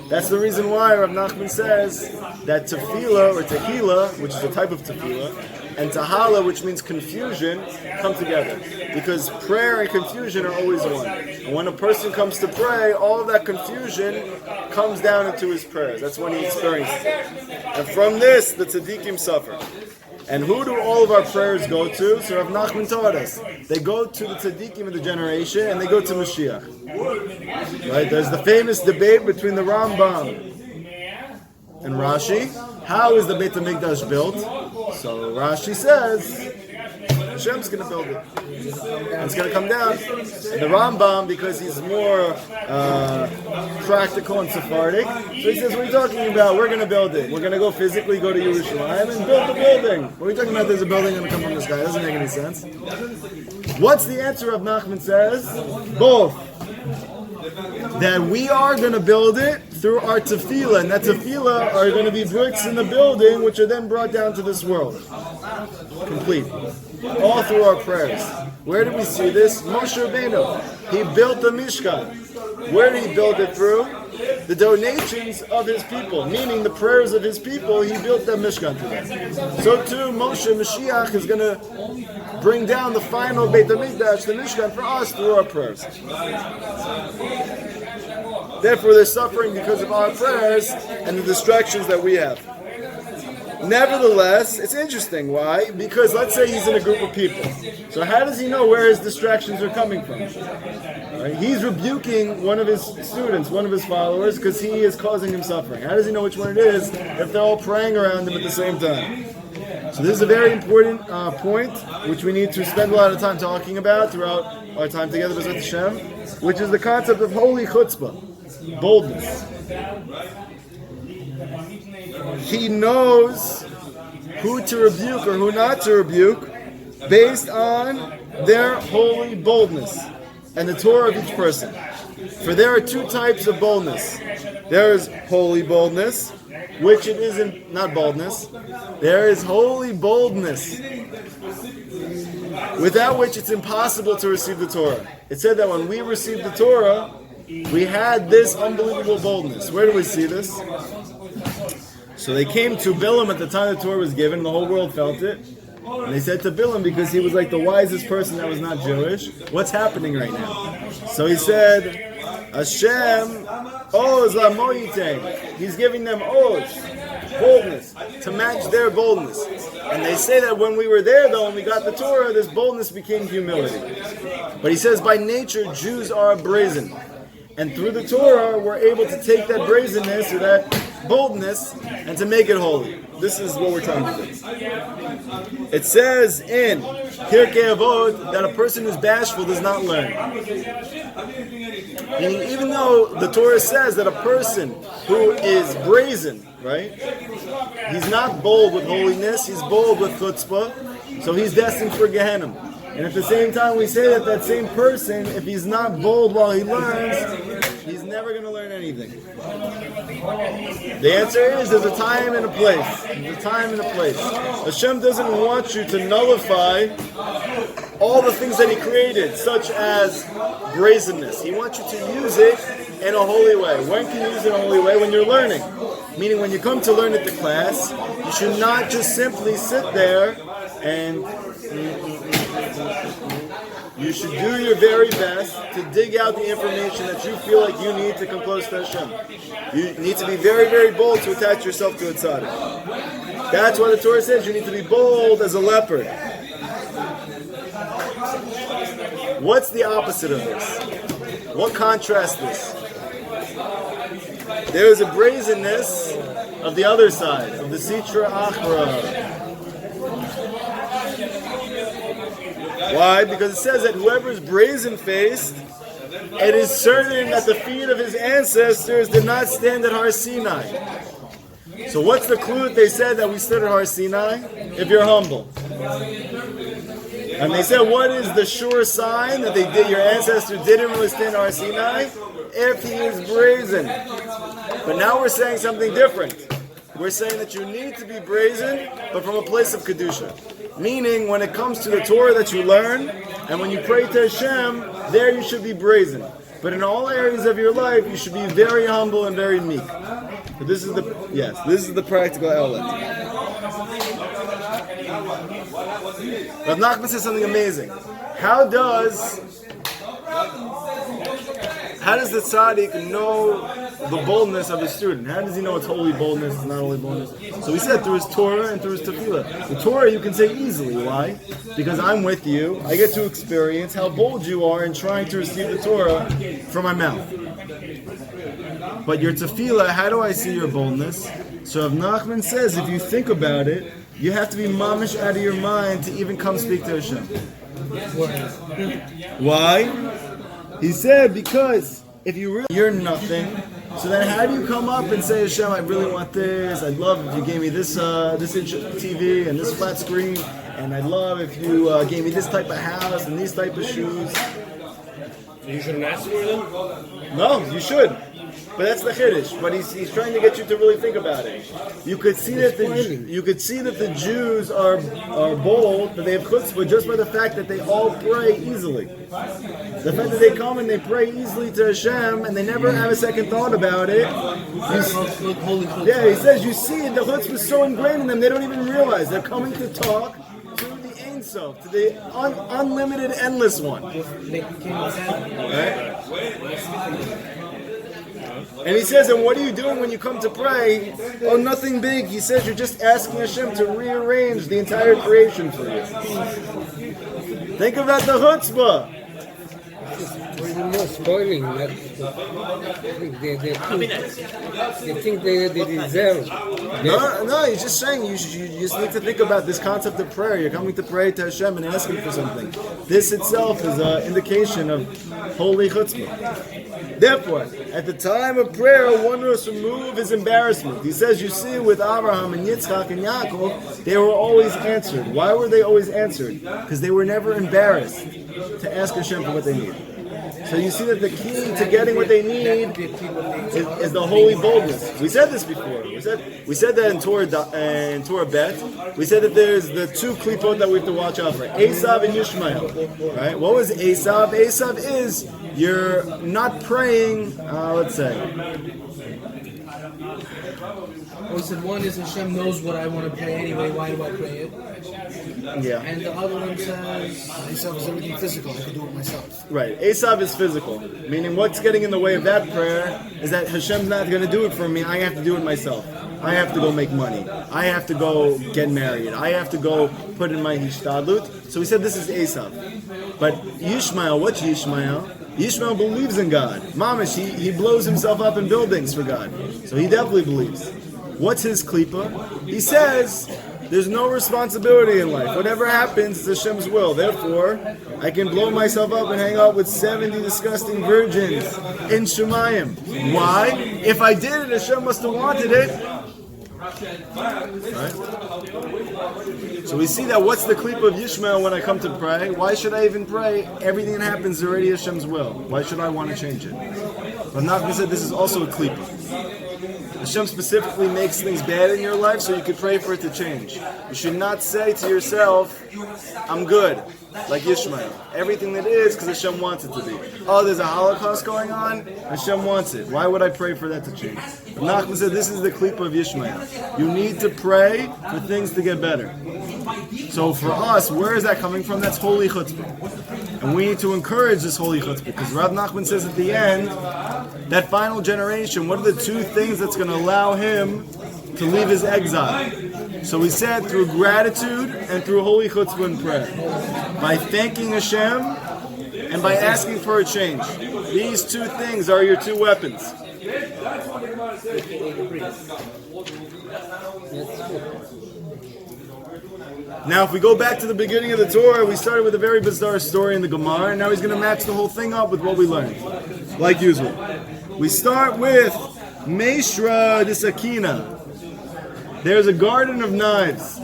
[SPEAKER 1] That's the reason why Rav Nachman says that tefillah or tehillah, which is a type of tefillah, and tahala, which means confusion, come together. Because prayer and confusion are always one. And when a person comes to pray, all of that confusion comes down into his prayers. That's when he experiences it. And from this, the tzaddikim suffer. And who do all of our prayers go to? So Rav Nachman taught us. They go to the tzaddikim of the generation, and they go to Mashiach. Right? There's the famous debate between the Rambam and Rashi. How is the Beit HaMikdash built? So Rashi says, Hashem's going to build it. And it's going to come down. And the Rambam, because he's more practical and Sephardic, so he says, what are you talking about? We're going to build it. We're going to go physically go to Yerushalayim and build the building. What are you talking about? There's a building going to come from the sky. It doesn't make any sense. What's the answer of Nachman says? Both. That we are going to build it through our tefillah, and that tefillah are going to be bricks in the building, which are then brought down to this world. Complete. All through our prayers. Where did we see this? Moshe Rabbeinu. He built the Mishkan. Where did he build it through? The donations of his people, meaning the prayers of his people, he built that Mishkan to them. So too, Moshe Mashiach is going to bring down the final Beit HaMikdash, the Mishkan, for us through our prayers. Therefore, they're suffering because of our prayers and the distractions that we have. Nevertheless, it's interesting. Why? Because let's say he's in a group of people. So how does he know where his distractions are coming from? Right? He's rebuking one of his students, one of his followers, because he is causing him suffering. How does he know which one it is if they're all praying around him at the same time? So this is a very important point, which we need to spend a lot of time talking about throughout our time together with Hashem, which is the concept of holy chutzpah, boldness. He knows who to rebuke or who not to rebuke based on their holy boldness and the Torah of each person. For there are two types of boldness. There is holy boldness, which it isn't, not boldness. There is holy boldness, without which it's impossible to receive the Torah. It said that when we received the Torah, we had this unbelievable boldness. Where do we see this? So they came to Bilam at the time the Torah was given, the whole world felt it. And they said to Bilam, because he was like the wisest person that was not Jewish, what's happening right now? So he said, Hashem, Oz Lamoyite. He's giving them Oz, boldness, to match their boldness. And they say that when we were there, though, when we got the Torah, this boldness became humility. But he says, by nature, Jews are brazen. And through the Torah, we're able to take that brazenness or that boldness and to make it holy. This is what we're trying to do. It says in Pirkei Avot that a person who's bashful does not learn. Meaning, even though the Torah says that a person who is brazen, right, he's not bold with holiness, he's bold with chutzpah, so he's destined for Gehenna. And at the same time, we say that that same person, if he's not bold while he learns, he's never going to learn anything. The answer is there's a time and a place. There's a time and a place. Hashem doesn't want you to nullify all the things that He created, such as brazenness. He wants you to use it in a holy way. When can you use it in a holy way? When you're learning. Meaning when you come to learn at the class, you should not just simply sit there and you should do your very best to dig out the information that you feel like you need to come close to Hashem. You need to be very, very bold to attach yourself to a tzaddik. That's why the Torah says you need to be bold as a leopard. What's the opposite of this? What contrasts this? There is a brazenness of the other side, of the Sitra Achra. Why? Because it says that whoever is brazen-faced, it is certain that the feet of his ancestors did not stand at Har Sinai. So what's the clue that they said that we stood at Har Sinai? If you're humble. And they said, what is the sure sign that they did? Your ancestor didn't really stand at Har Sinai? If he is brazen. But now we're saying something different. We're saying that you need to be brazen, but from a place of Kedusha. Meaning, when it comes to the Torah that you learn, and when you pray to Hashem, there you should be brazen. But in all areas of your life, you should be very humble and very meek. But this is the practical element. Rav Nachman says something amazing. How does the tzaddik know the boldness of his student? How does he know it's holy boldness, it's not holy boldness? So he said through his Torah and through his tefillah. The Torah you can say easily. Why? Because I'm with you. I get to experience how bold you are in trying to receive the Torah from my mouth. But your tefillah, how do I see your boldness? So Rav Nachman says, if you think about it, you have to be mamish out of your mind to even come speak to Hashem. Why? He said, because if you're nothing, so then how do you come up and say, Hashem, I really want this, I'd love if you gave me this inch TV and this flat screen, and I'd love if you gave me this type of house and these type of shoes.
[SPEAKER 6] You shouldn't ask for them?
[SPEAKER 1] No, you should. But that's the chiddush. But he's trying to get you to really think about it. You could see that the Jews are bold, that they have chutzpah just by the fact that they all pray easily. The fact that they come and they pray easily to Hashem and they never have a second thought about it. He says you see it. The chutzpah is so ingrained in them they don't even realize they're coming to talk to the Ein yourself to the unlimited, endless one. Right? And he says, and what are you doing when you come to pray? Oh, nothing big. He says, you're just asking Hashem to rearrange the entire creation for you. Think about the chutzpah.
[SPEAKER 5] More spoiling. They think they deserve.
[SPEAKER 1] No, he's just saying you just need to think about this concept of prayer. You're coming to pray to Hashem and asking for something. This itself is an indication of holy chutzpah. Therefore, at the time of prayer, one must remove his embarrassment. He says, you see, with Abraham and Yitzchak and Yaakov, they were always answered. Why were they always answered? Because they were never embarrassed to ask Hashem for what they need. So you see that the key to getting what they need is the holy boldness. We said this before. We said that in Torah Bet. We said that there's the two klipot that we have to watch out for: Esav and Yishmael. Right? What was Esav? Esav is you're not praying. Let's say.
[SPEAKER 2] We said one is Hashem knows what I want to pray anyway. Why do I pray it?
[SPEAKER 1] Yeah.
[SPEAKER 2] And the other one says
[SPEAKER 4] Esav is everything physical. I can do it myself.
[SPEAKER 1] Right. Esav is physical, meaning what's getting in the way of that prayer is that Hashem's not going to do it for me. I have to do it myself. I have to go make money. I have to go get married. I have to go put in my hishtadlut. So we said this is Esav. But Yishmael, what's Yishmael? Yishmael believes in God. Mamish, he blows himself up in buildings for God. So he definitely believes. What's his klipa? He says, there's no responsibility in life. Whatever happens is Hashem's will. Therefore, I can blow myself up and hang out with 70 disgusting virgins in Shemayim. Why? If I did it, Hashem must have wanted it. Right? So we see that what's the klipa of Yishmael when I come to pray? Why should I even pray? Everything that happens is already Hashem's will. Why should I want to change it? But Nachman said this is also a klipa. Hashem specifically makes things bad in your life so you could pray for it to change. You should not say to yourself, I'm good, like Yishmael. Everything that is because Hashem wants it to be. Oh, there's a Holocaust going on? Hashem wants it. Why would I pray for that to change? But Nachman said this is the klipa of Yishmael. You need to pray for things to get better. So for us, where is that coming from? That's holy chutzpah. And we need to encourage this holy chutzpah because Rav Nachman says at the end, that final generation, what are the two things that's going to allow him to leave his exile? So we said through gratitude and through holy chutzpah and prayer. By thanking Hashem and by asking for a change. These two things are your two weapons. Now, if we go back to the beginning of the Torah, we started with a very bizarre story in the Gemara, and now he's going to match the whole thing up with what we learned, like usual. We start with Meishra Disakina. There's a garden of knives.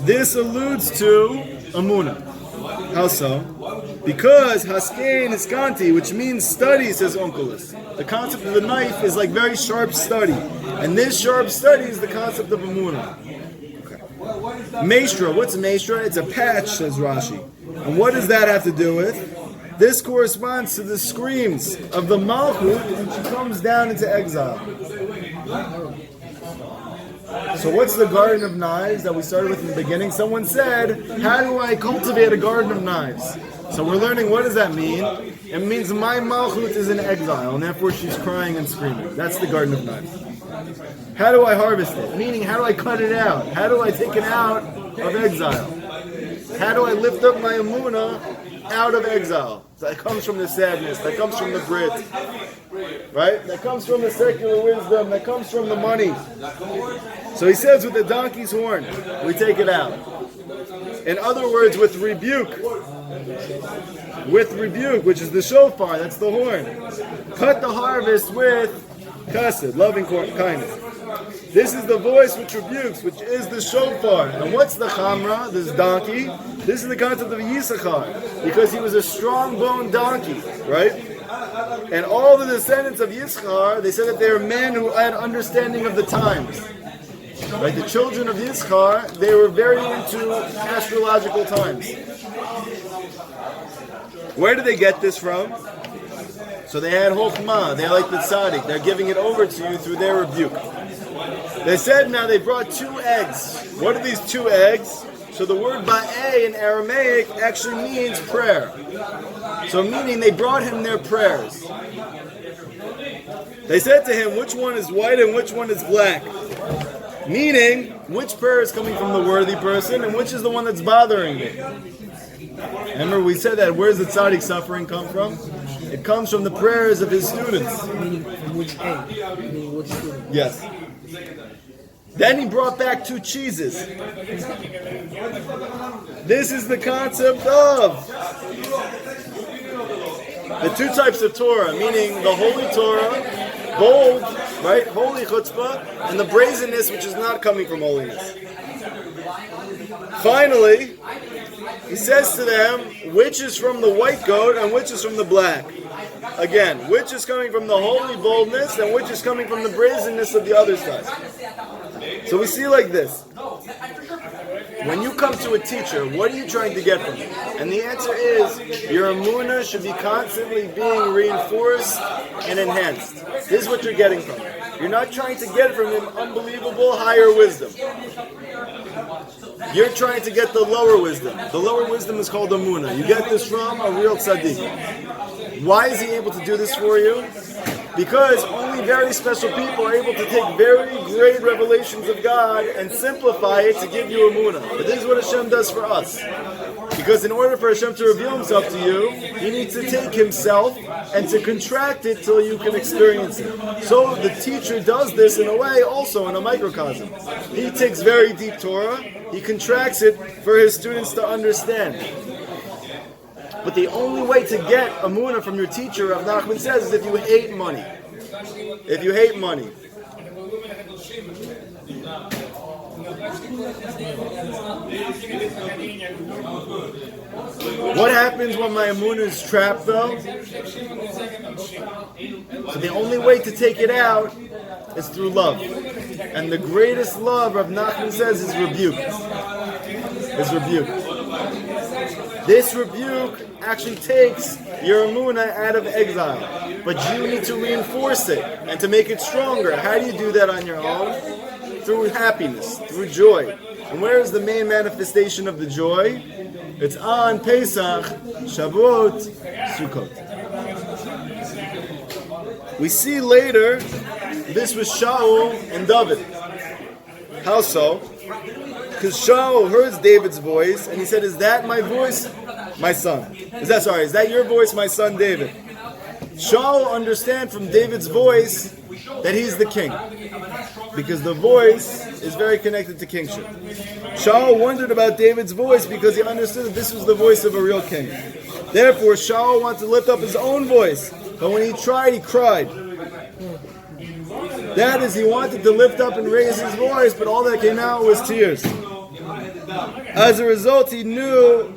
[SPEAKER 1] This alludes to Amunah. How so? Because Haskein Hiskanti, which means study, says Onkelos. The concept of the knife is like very sharp study. And this sharp study is the concept of Amunah. Meishra, what's Meishra? It's a patch, says Rashi. And what does that have to do with? This corresponds to the screams of the Malchut when she comes down into exile. So what's the garden of knives that we started with in the beginning? Someone said, how do I cultivate a garden of knives? So we're learning, what does that mean? It means my Malchut is in exile, and therefore she's crying and screaming. That's the garden of knives. How do I harvest it? Meaning, how do I cut it out? How do I take it out of exile? How do I lift up my Amunah out of exile? That comes from the sadness. That comes from the Brit. Right? That comes from the secular wisdom. That comes from the money. So he says with the donkey's horn, we take it out. In other words, with rebuke. With rebuke, which is the shofar, that's the horn. Cut the harvest with chesed, loving kindness. This is the voice which rebukes, which is the shofar. And what's the chamra, this donkey? This is the concept of Yisachar, because he was a strong-boned donkey, right? And all the descendants of Yisachar, they said that they were men who had understanding of the times. Right? The children of Yisachar, they were very into astrological times. Where did they get this from? So they had Chokhmah, they're like the tzaddik, they're giving it over to you through their rebuke. They said now they brought 2 eggs. What are these 2 eggs? So the word ba'eh in Aramaic actually means prayer. So meaning they brought him their prayers. They said to him, which one is white and which one is black? Meaning, which prayer is coming from the worthy person and which is the one that's bothering me? Remember we said that, where does the tzaddik suffering come from? It comes from the prayers of his students.
[SPEAKER 2] Meaning from which A? Meaning which student?
[SPEAKER 1] Yes. Then he brought back 2 cheeses. This is the concept of the 2 types of Torah, meaning the holy Torah, bold, right, holy chutzpah, and the brazenness which is not coming from holiness. Finally, he says to them, which is from the white goat and which is from the black? Again, which is coming from the holy boldness and which is coming from the brazenness of the other side? So we see like this. When you come to a teacher, what are you trying to get from him? And the answer is, your emunah should be constantly being reinforced and enhanced. This is what you're getting from him. You're not trying to get from him unbelievable higher wisdom. You're trying to get the lower wisdom. The lower wisdom is called emunah. You get this from a real tzaddik. Why is he able to do this for you? Because only very special people are able to take very great revelations of God and simplify it to give you emunah. But this is what Hashem does for us. Because in order for Hashem to reveal himself to you, he needs to take himself and to contract it till you can experience it. So the teacher does this in a way also in a microcosm. He takes very deep Torah, he contracts it for his students to understand. But the only way to get emunah from your teacher, Rav Nachman says, is if you hate money. If you hate money. What happens when my emunah is trapped, though? So the only way to take it out is through love. And the greatest love, Rav Nachman says, is rebuke. Is rebuke. This rebuke actually takes your emunah out of exile. But you need to reinforce it and to make it stronger. How do you do that on your own? Through happiness, through joy. And where is the main manifestation of the joy? It's on Pesach, Shavuot, Sukkot. We see later, this was Shaul and David. How so? Because Shaul heard David's voice, and he said, is that my voice? My son. Is that your voice, my son David? Shaul understand from David's voice that he's the king. Because the voice is very connected to kingship. Shaul wondered about David's voice because he understood that this was the voice of a real king. Therefore, Shaul wanted to lift up his own voice. But when he tried, he cried. That is, he wanted to lift up and raise his voice, but all that came out was tears. As a result, he knew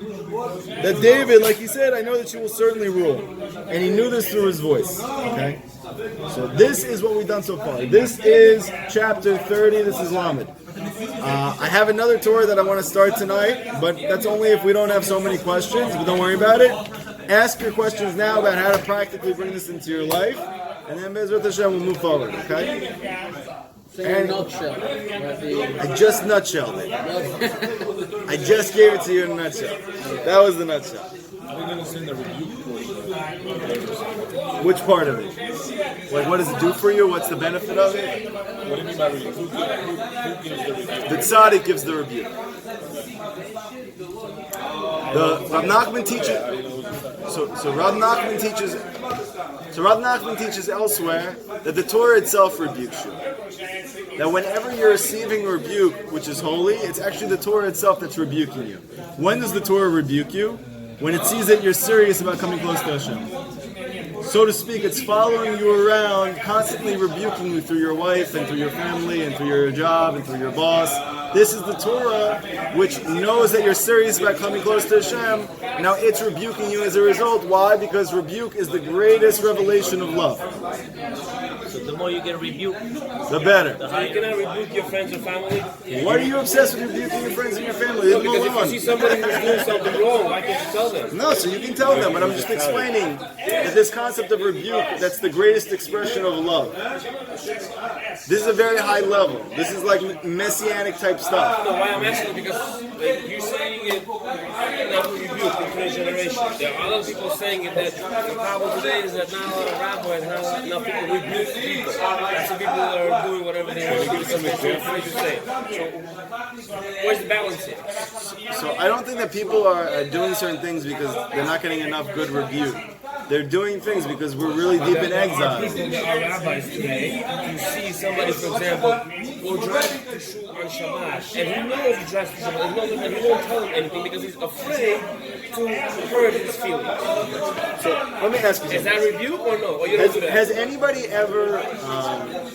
[SPEAKER 1] that David, like he said, I know that you will certainly rule. And he knew this through his voice. Okay? So this is what we've done so far. This is chapter 30. This is Lamed. I have another Torah that I want to start tonight, but that's only if we don't have so many questions. But don't worry about it. Ask your questions now about how to practically bring this into your life. And then Bezrat Hashem will move forward, okay?
[SPEAKER 5] And nutshell.
[SPEAKER 1] I just nutshelled it. I just gave it to you in a nutshell. That was the nutshell.
[SPEAKER 7] We're going to send the rebuke portion.
[SPEAKER 1] Which part of it? Like, what does it do for you? What's the benefit of it?
[SPEAKER 7] What do you mean by rebuke? Who gives the rebuke?
[SPEAKER 1] The tzaddik gives the rebuke. The Rav Nachman teaches. So Rav Nachman teaches elsewhere that the Torah itself rebukes you. That whenever you're receiving a rebuke, which is holy, it's actually the Torah itself that's rebuking you. When does the Torah rebuke you? When it sees that you're serious about coming close to Hashem. So to speak, it's following you around, constantly rebuking you through your wife and through your family and through your job and through your boss. This is the Torah which knows that you're serious about coming close to Hashem. Now it's rebuking you as a result. Why? Because rebuke is the greatest revelation of love.
[SPEAKER 3] So the more you get rebuked,
[SPEAKER 1] The better.
[SPEAKER 6] So you cannot rebuke your friends or family?
[SPEAKER 1] Why are you obsessed with rebuking your friends and your family? Leave them
[SPEAKER 6] Because if you see
[SPEAKER 1] alone.
[SPEAKER 6] somebody who's doing something wrong, why can't you tell them?
[SPEAKER 1] No, so you can tell them, but I'm just explaining that this concept of rebuke, that's the greatest expression of love. This is a very high level. This is like messianic type stuff.
[SPEAKER 6] No, why I'm asking because you're saying it not to rebuke the current generation. There are other people saying it that the problem today is that not a lot of rabbis, not enough people rebuke people. That's the people that are doing whatever they want to do. That's what you're free to say. So, where's the balance here?
[SPEAKER 1] So I don't think that people are doing certain things because they're not getting enough good rebuke. They're doing things because we're really deep in exile.
[SPEAKER 6] People that are rabbis today, you see somebody, for example, will drive to shul on Shabbat, and he knows he drives to Shabbat, and he won't tell him anything because he's afraid to hurt his feelings.
[SPEAKER 1] So let me ask you
[SPEAKER 6] Is
[SPEAKER 1] something.
[SPEAKER 6] that rebuke or no? Or you don't do that?
[SPEAKER 1] Has anybody ever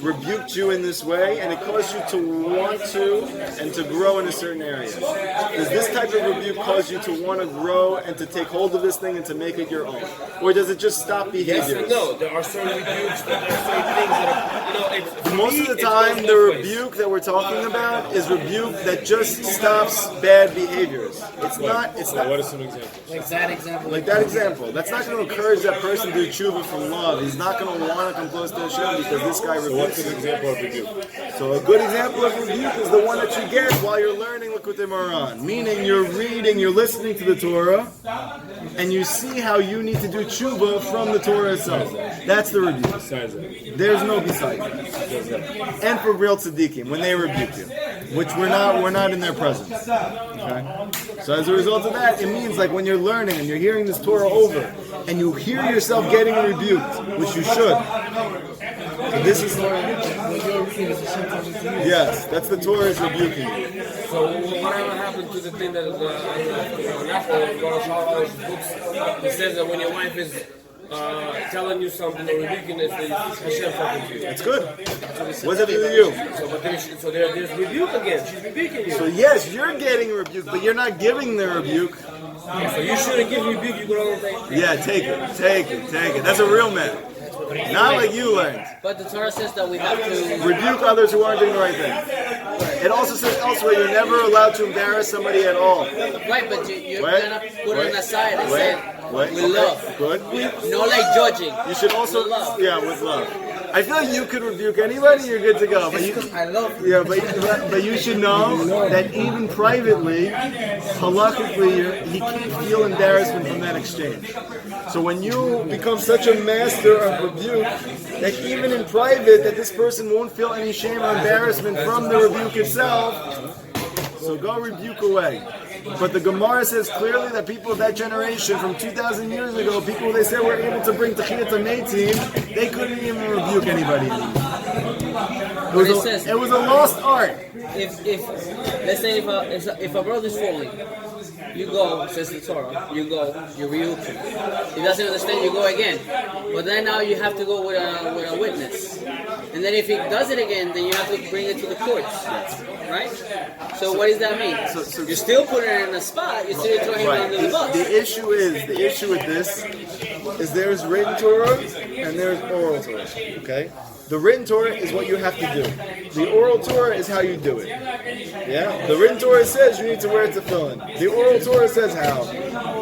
[SPEAKER 1] rebuked you in this way and it caused you to want to and to grow in a certain area? Does this type of rebuke cause you to want to grow and to take hold of this thing and to make it your own? Or does it just stop
[SPEAKER 6] Yes
[SPEAKER 1] behavior?
[SPEAKER 6] and no. There are certain rebukes, there are certain things that are, it's,
[SPEAKER 1] Most of the time, the rebuke that we're talking about is rebuke that just stops bad behaviors. It's not.
[SPEAKER 7] What are some examples?
[SPEAKER 2] Like that example.
[SPEAKER 1] Like that example. That's not going to encourage that person to do tshuva from love. He's not going to want to come close to Hashem because this guy
[SPEAKER 7] What's
[SPEAKER 1] rebukes
[SPEAKER 7] an
[SPEAKER 1] him.
[SPEAKER 7] example of rebuke?
[SPEAKER 1] So a good example of rebuke is the one that you get while you're learning Likutey Moharan. Meaning you're reading, you're listening to the Torah, and you see how you need to do tshuva from the Torah itself. That's the rebuke.
[SPEAKER 7] Besides that,
[SPEAKER 1] There's no beside that. And for real tzaddikim, when they rebuke you, which we're not in their presence. Okay? So as a result of that, it means like when you're learning and you're hearing this Torah over, and you hear yourself getting rebuked, which you should. So this is yes, that's the Torah is rebuking you.
[SPEAKER 6] So whatever happened to the thing that books, it says that when your wife is telling you something or rebuking it, it's Hashem talking to you.
[SPEAKER 1] It's good. What's it to you?
[SPEAKER 6] So there's rebuke again. She's rebuking you.
[SPEAKER 1] So yes, you're getting a rebuke, but you're not giving the rebuke.
[SPEAKER 6] So you shouldn't give rebuke. You go on thing.
[SPEAKER 1] Yeah, take it. That's a real man. Not like you learned.
[SPEAKER 5] But the Torah says that we have to.
[SPEAKER 1] Rebuke others who aren't doing the right thing. It also says elsewhere you're never allowed to embarrass somebody at all.
[SPEAKER 5] Right, but you're gonna put it aside and say with
[SPEAKER 1] Okay,
[SPEAKER 5] love.
[SPEAKER 1] good.
[SPEAKER 5] No like judging.
[SPEAKER 1] You should also,
[SPEAKER 5] With love.
[SPEAKER 1] yeah, with love. I feel like you could rebuke anybody, you're good to go. But you,
[SPEAKER 2] I love
[SPEAKER 1] yeah, but you should know that even privately, halakhically, he can't feel embarrassment from that exchange. So when you become such a master of rebuke, that even in private, that this person won't feel any shame or embarrassment from the rebuke itself, so go rebuke away. But the Gemara says clearly that people of that generation from 2,000 years ago, people they said were able to bring Techiyat Meitim, they couldn't even rebuke anybody anymore. It was a lost art.
[SPEAKER 5] If let's say if a brother's falling, you go, says the Torah, you go, you rebuke him. He doesn't understand, you go again. But then now you have to go with a witness. And then if he does it again, then you have to bring it to the courts. Right? So what does that mean?
[SPEAKER 1] So
[SPEAKER 5] you're still putting it in a spot, you're still throwing him under the bus.
[SPEAKER 1] The issue with this is there's written Torah and there's oral Torah. Okay? The written Torah is what you have to do. The oral Torah is how you do it. Yeah? The written Torah says you need to wear tefillin. The oral Torah says how.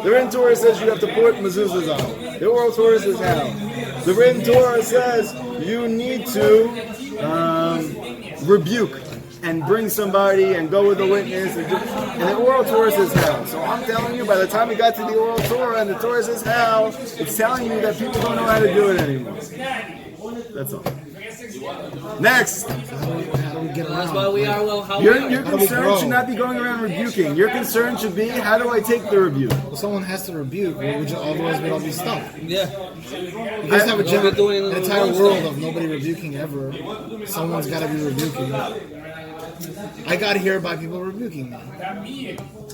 [SPEAKER 1] The written Torah says you have to put mezuzahs on. The oral Torah says how. The written Torah says you need to rebuke and bring somebody and go with a witness. And the oral Torah says how. So I'm telling you, by the time we got to the oral Torah and the Torah says how, it's telling you that people don't know how to do it anymore. That's all. Next.
[SPEAKER 4] How do we get
[SPEAKER 5] That's
[SPEAKER 4] around?
[SPEAKER 5] why we are how we
[SPEAKER 1] Your
[SPEAKER 5] are.
[SPEAKER 1] concern should not be going around rebuking. Your concern should be, how do I take the rebuke?
[SPEAKER 4] Well, someone has to rebuke, otherwise we'd all be stuck.
[SPEAKER 5] Yeah.
[SPEAKER 4] You guys have an entire world of nobody rebuking ever. Someone's got to be rebuking. I got to hear about people rebuking me.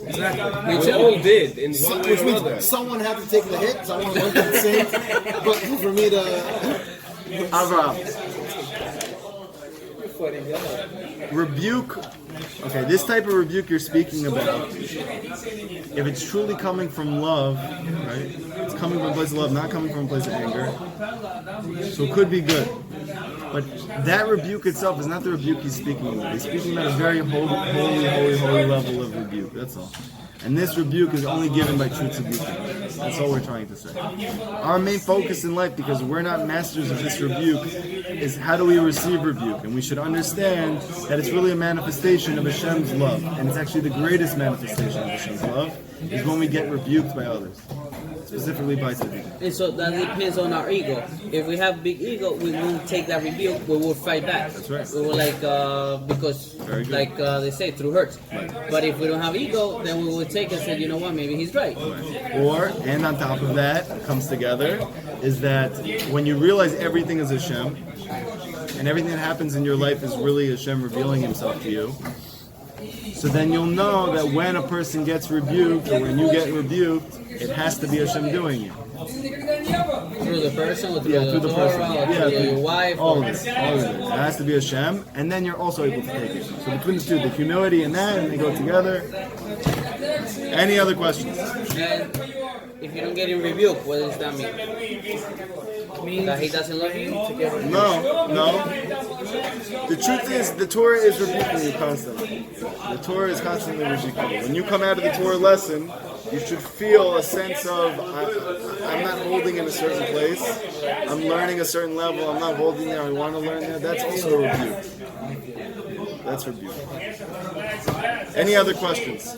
[SPEAKER 6] We all did in one way
[SPEAKER 4] Which
[SPEAKER 6] or another.
[SPEAKER 4] means someone had to take the hit, someone went to the sink, but for me to...
[SPEAKER 1] Avram. Rebuke. Okay, this type of rebuke you're speaking about, if it's truly coming from love, right? It's coming from a place of love, not coming from a place of anger. So it could be good. But that rebuke itself is not the rebuke he's speaking about. He's speaking about a very holy level of rebuke. That's all. And this rebuke is only given by true tzaddikim. That's all we're trying to say. Our main focus in life, because we're not masters of this rebuke, is how do we receive rebuke? And we should understand that it's really a manifestation of Hashem's love. And it's actually the greatest manifestation of Hashem's love, is when we get rebuked by others. Specifically by tzaddikim.
[SPEAKER 5] And so that depends on our ego. If we have big ego, we won't take that rebuke. We will fight back.
[SPEAKER 1] That's right.
[SPEAKER 5] We will because they say through hurt.
[SPEAKER 1] Right.
[SPEAKER 5] But if we don't have ego, then we will take and say, you know what, maybe he's right.
[SPEAKER 1] And on top of that, comes together, is that when you realize everything is Hashem, and everything that happens in your life is really Hashem revealing Himself to you, so then you'll know that when a person gets rebuked, or when you get rebuked, it has to be Hashem doing it.
[SPEAKER 5] Through the person, or through
[SPEAKER 1] Through the
[SPEAKER 5] Torah,
[SPEAKER 1] person.
[SPEAKER 5] or through your wife.
[SPEAKER 1] All of it. It has to be Hashem, and then you're also able to take it. So between the two, the humility and that, and they go together. Any other questions?
[SPEAKER 5] And if you don't get him rebuked, what does that mean? That he doesn't love you?
[SPEAKER 1] No. The truth is, the Torah is rebuking you constantly. The Torah is constantly rebuking you. When you come out of the Torah lesson, you should feel a sense of, I'm not holding in a certain place. I'm learning a certain level. I'm not holding there. I want to learn there. That's also a rebuke. That's rebuke. Any other questions?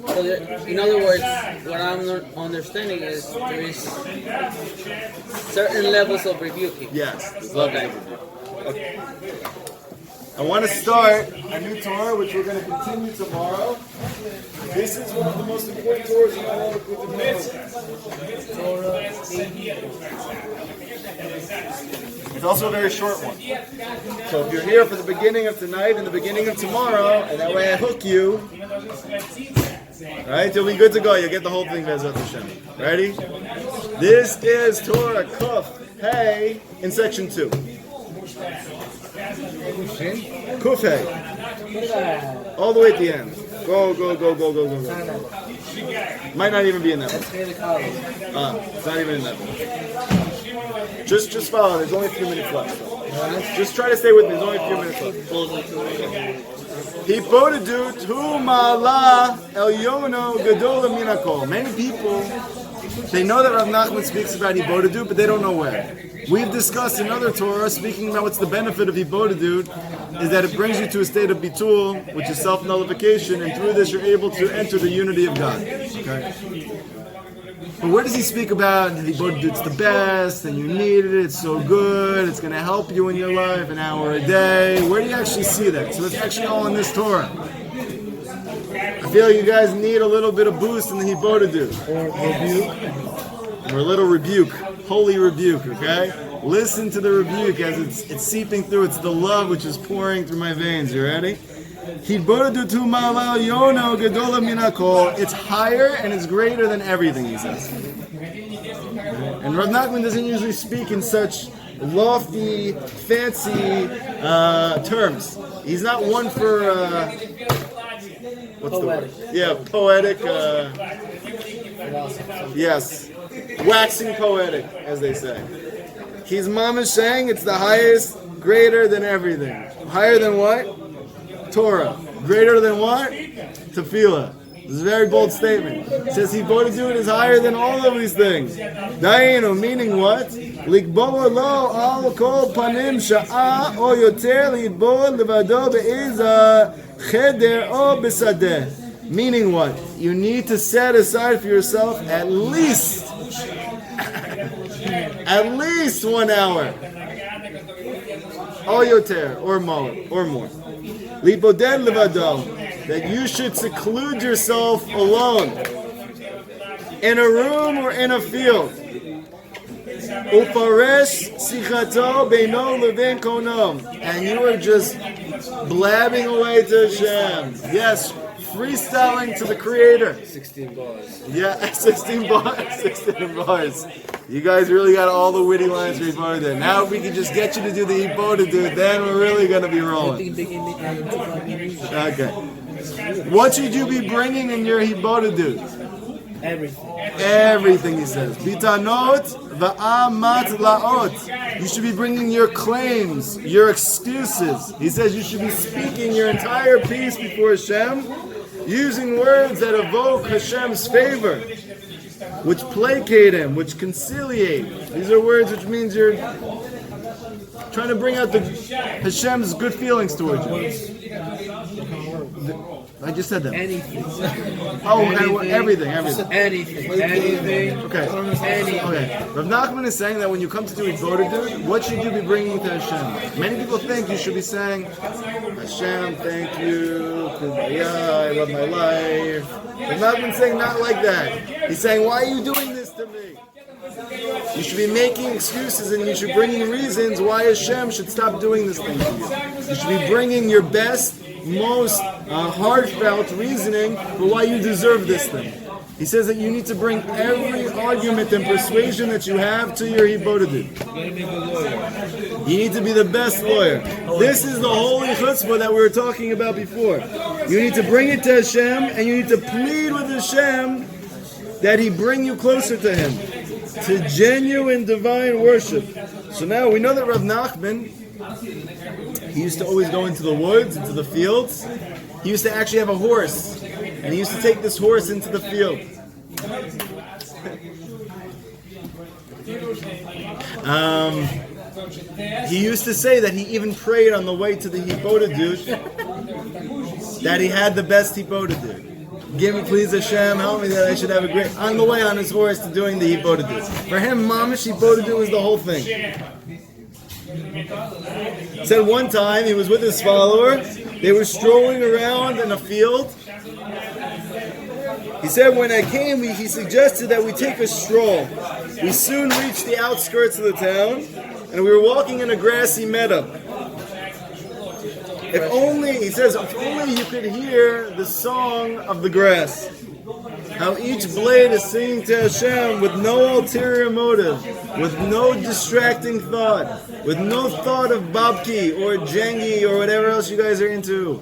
[SPEAKER 5] So in other words, what I'm understanding is there is certain levels of rebuking.
[SPEAKER 1] Yes. There's levels of rebuke. Okay. I want to start a new Torah, which we're going to continue tomorrow. This is one of the most important Torahs in all of Likutey. It's also a very short one. So if you're here for the beginning of tonight and the beginning of tomorrow, and that way I hook you, right? You'll be good to go. You'll get the whole thing, Bezrat Hashem. Ready? This is Torah Kuf Hey in section 2. Kuf Hey. All the way at the end. Go. Might not even be in that one. It's not even in that one. Just follow. There's only a few minutes left. Just try to stay with me. There's only a few minutes left. Hibodedut hu ma'ala elyono gedola min hakol. Many people, they know that Rav Nachman speaks about Hibodedut, but they don't know where. We've discussed in other Torah, speaking about what's the benefit of Hibodedut, is that it brings you to a state of bitul, which is self-nullification, and through this you're able to enter the unity of God. Okay? But where does he speak about Hibodedut's the best, and you need it, it's so good, it's going to help you in your life, an hour a day? Where do you actually see that? So it's actually all in this Torah. I feel you guys need a little bit of boost in the Hibodedut. Or rebuke. Or a little rebuke. Holy rebuke, okay? Listen to the rebuke as it's seeping through. It's the love which is pouring through my veins. You ready? It's higher and it's greater than everything, he says. And Rav Nachman doesn't usually speak in such lofty, fancy terms. He's not one for what's the word? Yeah, poetic. Yes, waxing poetic, as they say. He's mama's saying it's the highest, greater than everything. Higher than what? Torah. Greater than what? Tefillah. This is a very bold statement. It says Hibodedut is higher than all of these things. Dainu, meaning what? Likbo lo al kol panim sha'a o yoter lidbo levado be'iza cheder o besadeh. Meaning what? You need to set aside for yourself at least 1 hour. O yoter, or more. Liboded levado. That you should seclude yourself alone in a room or in a field. Ufaresh sichato beino levin konom, and you are just blabbing away to Hashem. Yes, freestyling to the Creator.
[SPEAKER 6] 16 bars.
[SPEAKER 1] Yeah, 16 bars. 16 bars. You guys really got all the witty lines reborn there. Now if we can just get you to do the Hibodedut, then we're really going to be rolling. Okay. What should you be bringing in your Hibodedut? Everything, he says. Bitanot va'amat laot. You should be bringing your claims, your excuses. He says you should be speaking your entire piece before Hashem. using words that evoke Hashem's favor, which placate Him, which conciliate. These are words which means you're trying to bring out the Hashem's good feelings towards you. I just said that.
[SPEAKER 2] Anything.
[SPEAKER 1] Oh, everything.
[SPEAKER 2] Anything.
[SPEAKER 1] Okay. Rav Nachman is saying that when you come to do Avodah, what should you be bringing to Hashem? Many people think you should be saying, Hashem, thank you, I love my life. Rav Nachman is saying not like that. He's saying, why are you doing this to me? You should be making excuses and you should be bringing reasons why Hashem should stop doing this thing to you. You should be bringing your best, most heartfelt reasoning for why you deserve this thing. He says that you need to bring every argument and persuasion that you have to your Hibodedut. You need to be the best lawyer. This is the holy chutzpah that we were talking about before. You need to bring it to Hashem and you need to plead with Hashem that He bring you closer to Him, to genuine divine worship. So now we know that Rav Nachman, he used to always go into the woods, into the fields. He used to actually have a horse, and he used to take this horse into the field. He used to say that he even prayed on the way to the Hibodedut that he had the best Hibodedut. Give me, please, Hashem, help me that I should have a great... On the way on his horse to doing the Hibodedut. For him, Mamish Hibodedut was the whole thing. He said one time he was with his follower. They were strolling around in a field. He said when I came, he suggested that we take a stroll. We soon reached the outskirts of the town, and we were walking in a grassy meadow. If only, he says, if only you could hear the song of the grass. How each blade is singing to Hashem with no ulterior motive, with no distracting thought, with no thought of babki or jengi or whatever else you guys are into.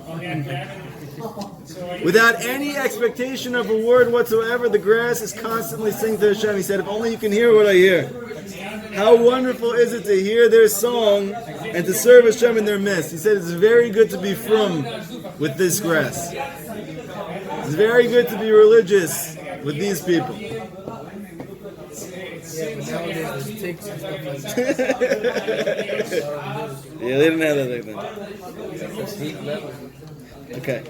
[SPEAKER 1] Without any expectation of reward whatsoever, the grass is constantly singing to Hashem. He said, if only you can hear what I hear. How wonderful is it to hear their song and to serve Hashem in their midst. He said it's very good to be frum with this grass. It's very good to be religious with these people.
[SPEAKER 2] Yeah, but nowadays there's ticks and stuff like that.
[SPEAKER 1] Yeah, they didn't have that back then. Okay.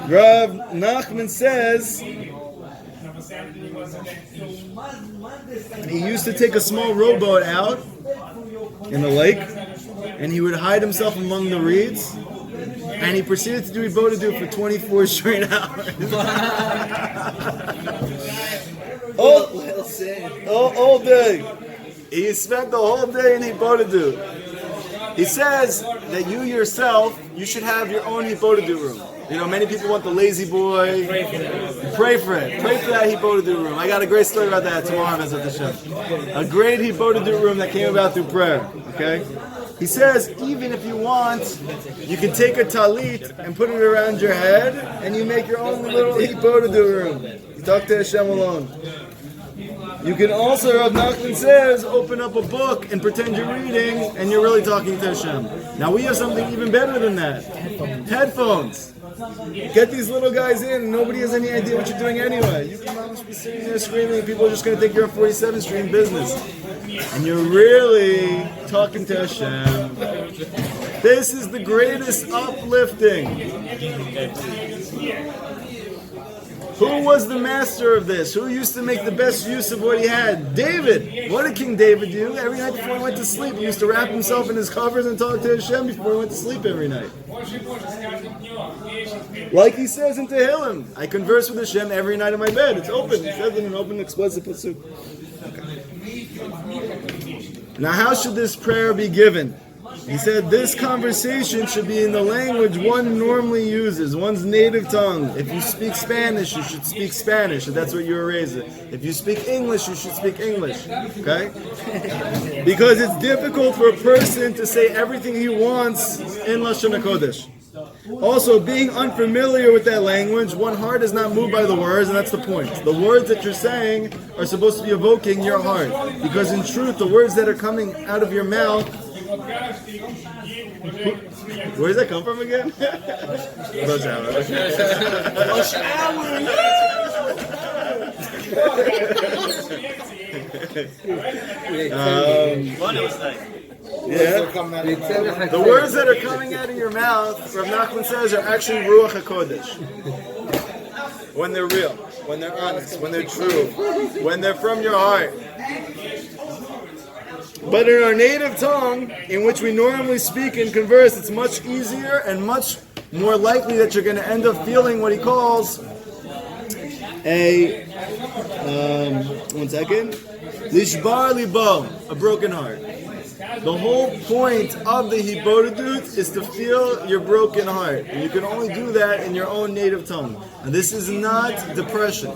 [SPEAKER 1] Rav Nachman says he used to take a small rowboat out in the lake, and he would hide himself among the reeds, and he proceeded to do Avodah for 24 straight hours. all day. He spent the whole day in Avodah. He says that you yourself, you should have your own Avodah room. You know, many people want the lazy boy. Pray for it. Pray for that Avodah room. I got a great story about that tomorrow, Bezat Hashem. A great Avodah room that came about through prayer. Okay? He says, even if you want, you can take a talit and put it around your head, and you make your own little Avodah room. You talk to Hashem alone. You can also, Rav Nachman says, open up a book and pretend you're reading, and you're really talking to Hashem. Now we have something even better than that. Headphones. Get these little guys in, and nobody has any idea what you're doing anyway. You can almost be sitting there screaming, and people are just going to think you're on 47th Street in business. And you're really talking to Hashem. This is the greatest uplifting. Who was the master of this? Who used to make the best use of what he had? David. What did King David do? Every night before he went to sleep, he used to wrap himself in his covers and talk to Hashem before he went to sleep every night. Like he says in Tehillim, I converse with Hashem every night in my bed. It's open. He says in an open, explicit pasuk. Okay. Now, how should this prayer be given? He said this conversation should be in the language one normally uses, one's native tongue. If you speak Spanish, you should speak Spanish, if that's what you were raised in. If you speak English, you should speak English. Okay? Because it's difficult for a person to say everything he wants in Lashon HaKodesh. Also, being unfamiliar with that language, one heart is not moved by the words, and that's the point. The words that you're saying are supposed to be evoking your heart. Because in truth, the words that are coming out of your mouth Where does that come from again? Rush hour.
[SPEAKER 2] Rush hour.
[SPEAKER 1] Yeah. The words that are coming out of your mouth, Rav Nachman says, are actually Ruach HaKodesh. When they're real, when they're honest, when they're true, when they're from your heart. But in our native tongue, in which we normally speak and converse, it's much easier and much more likely that you're going to end up feeling what he calls a, Lishbar Libo, a broken heart. The whole point of the Hibodedut is to feel your broken heart. And you can only do that in your own native tongue. And this is not depression.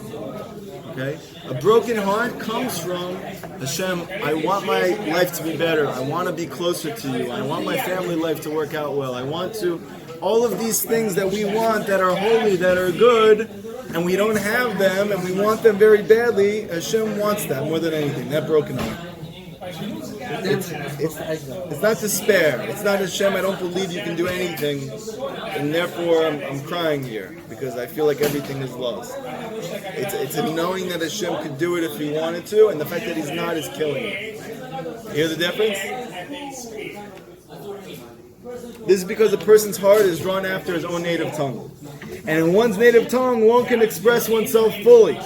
[SPEAKER 1] Okay? A broken heart comes from Hashem, I want my life to be better. I want to be closer to you. I want my family life to work out well. I want to... All of these things that we want, that are holy, that are good, and we don't have them, and we want them very badly, Hashem wants that more than anything, that broken heart. It's not despair. It's not Hashem, I don't believe you can do anything, and therefore I'm crying here, because I feel like everything is lost. It's a knowing that Hashem could do it if he wanted to, and the fact that he's not is killing it. You hear the difference? This is because a person's heart is drawn after his own native tongue. And in one's native tongue, one can express oneself fully.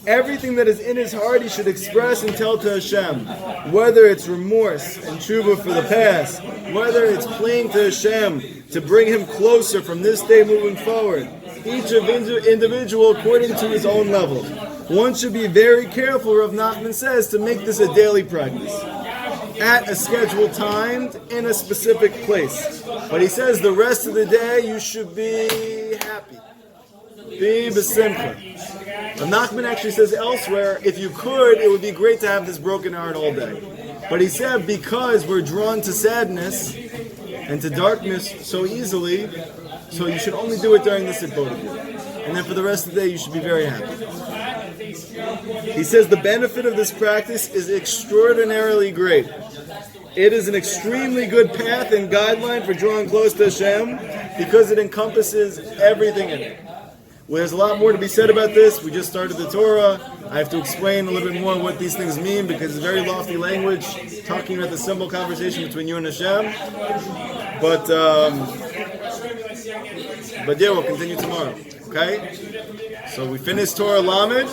[SPEAKER 1] Everything that is in his heart, he should express and tell to Hashem. Whether it's remorse and tshuva for the past, whether it's praying to Hashem to bring him closer from this day moving forward. Each individual according to his own level. One should be very careful, Rav Nachman says, to make this a daily practice. At a scheduled time, in a specific place. But he says the rest of the day you should be happy. Be besimcha. Rav Nachman actually says elsewhere, if you could, it would be great to have this broken heart all day. But he said because we're drawn to sadness and to darkness so easily, so you should only do it during this Hibodedut. And then for the rest of the day you should be very happy. He says the benefit of this practice is extraordinarily great. It is an extremely good path and guideline for drawing close to Hashem because it encompasses everything in it. Well, there's a lot more to be said about this. We just started the Torah. I have to explain a little bit more what these things mean because it's very lofty language, talking about the simple conversation between you and Hashem. But yeah, we'll continue tomorrow. Okay? So we finished Torah Lamed.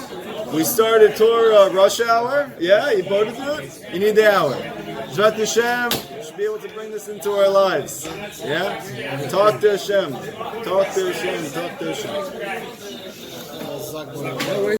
[SPEAKER 1] We started Torah Rush Hour. Yeah, you voted for it? You need the hour. Zvat Hashem, we should be able to bring this into our lives. Yeah? Talk to Hashem. Talk to Hashem. Talk to Hashem.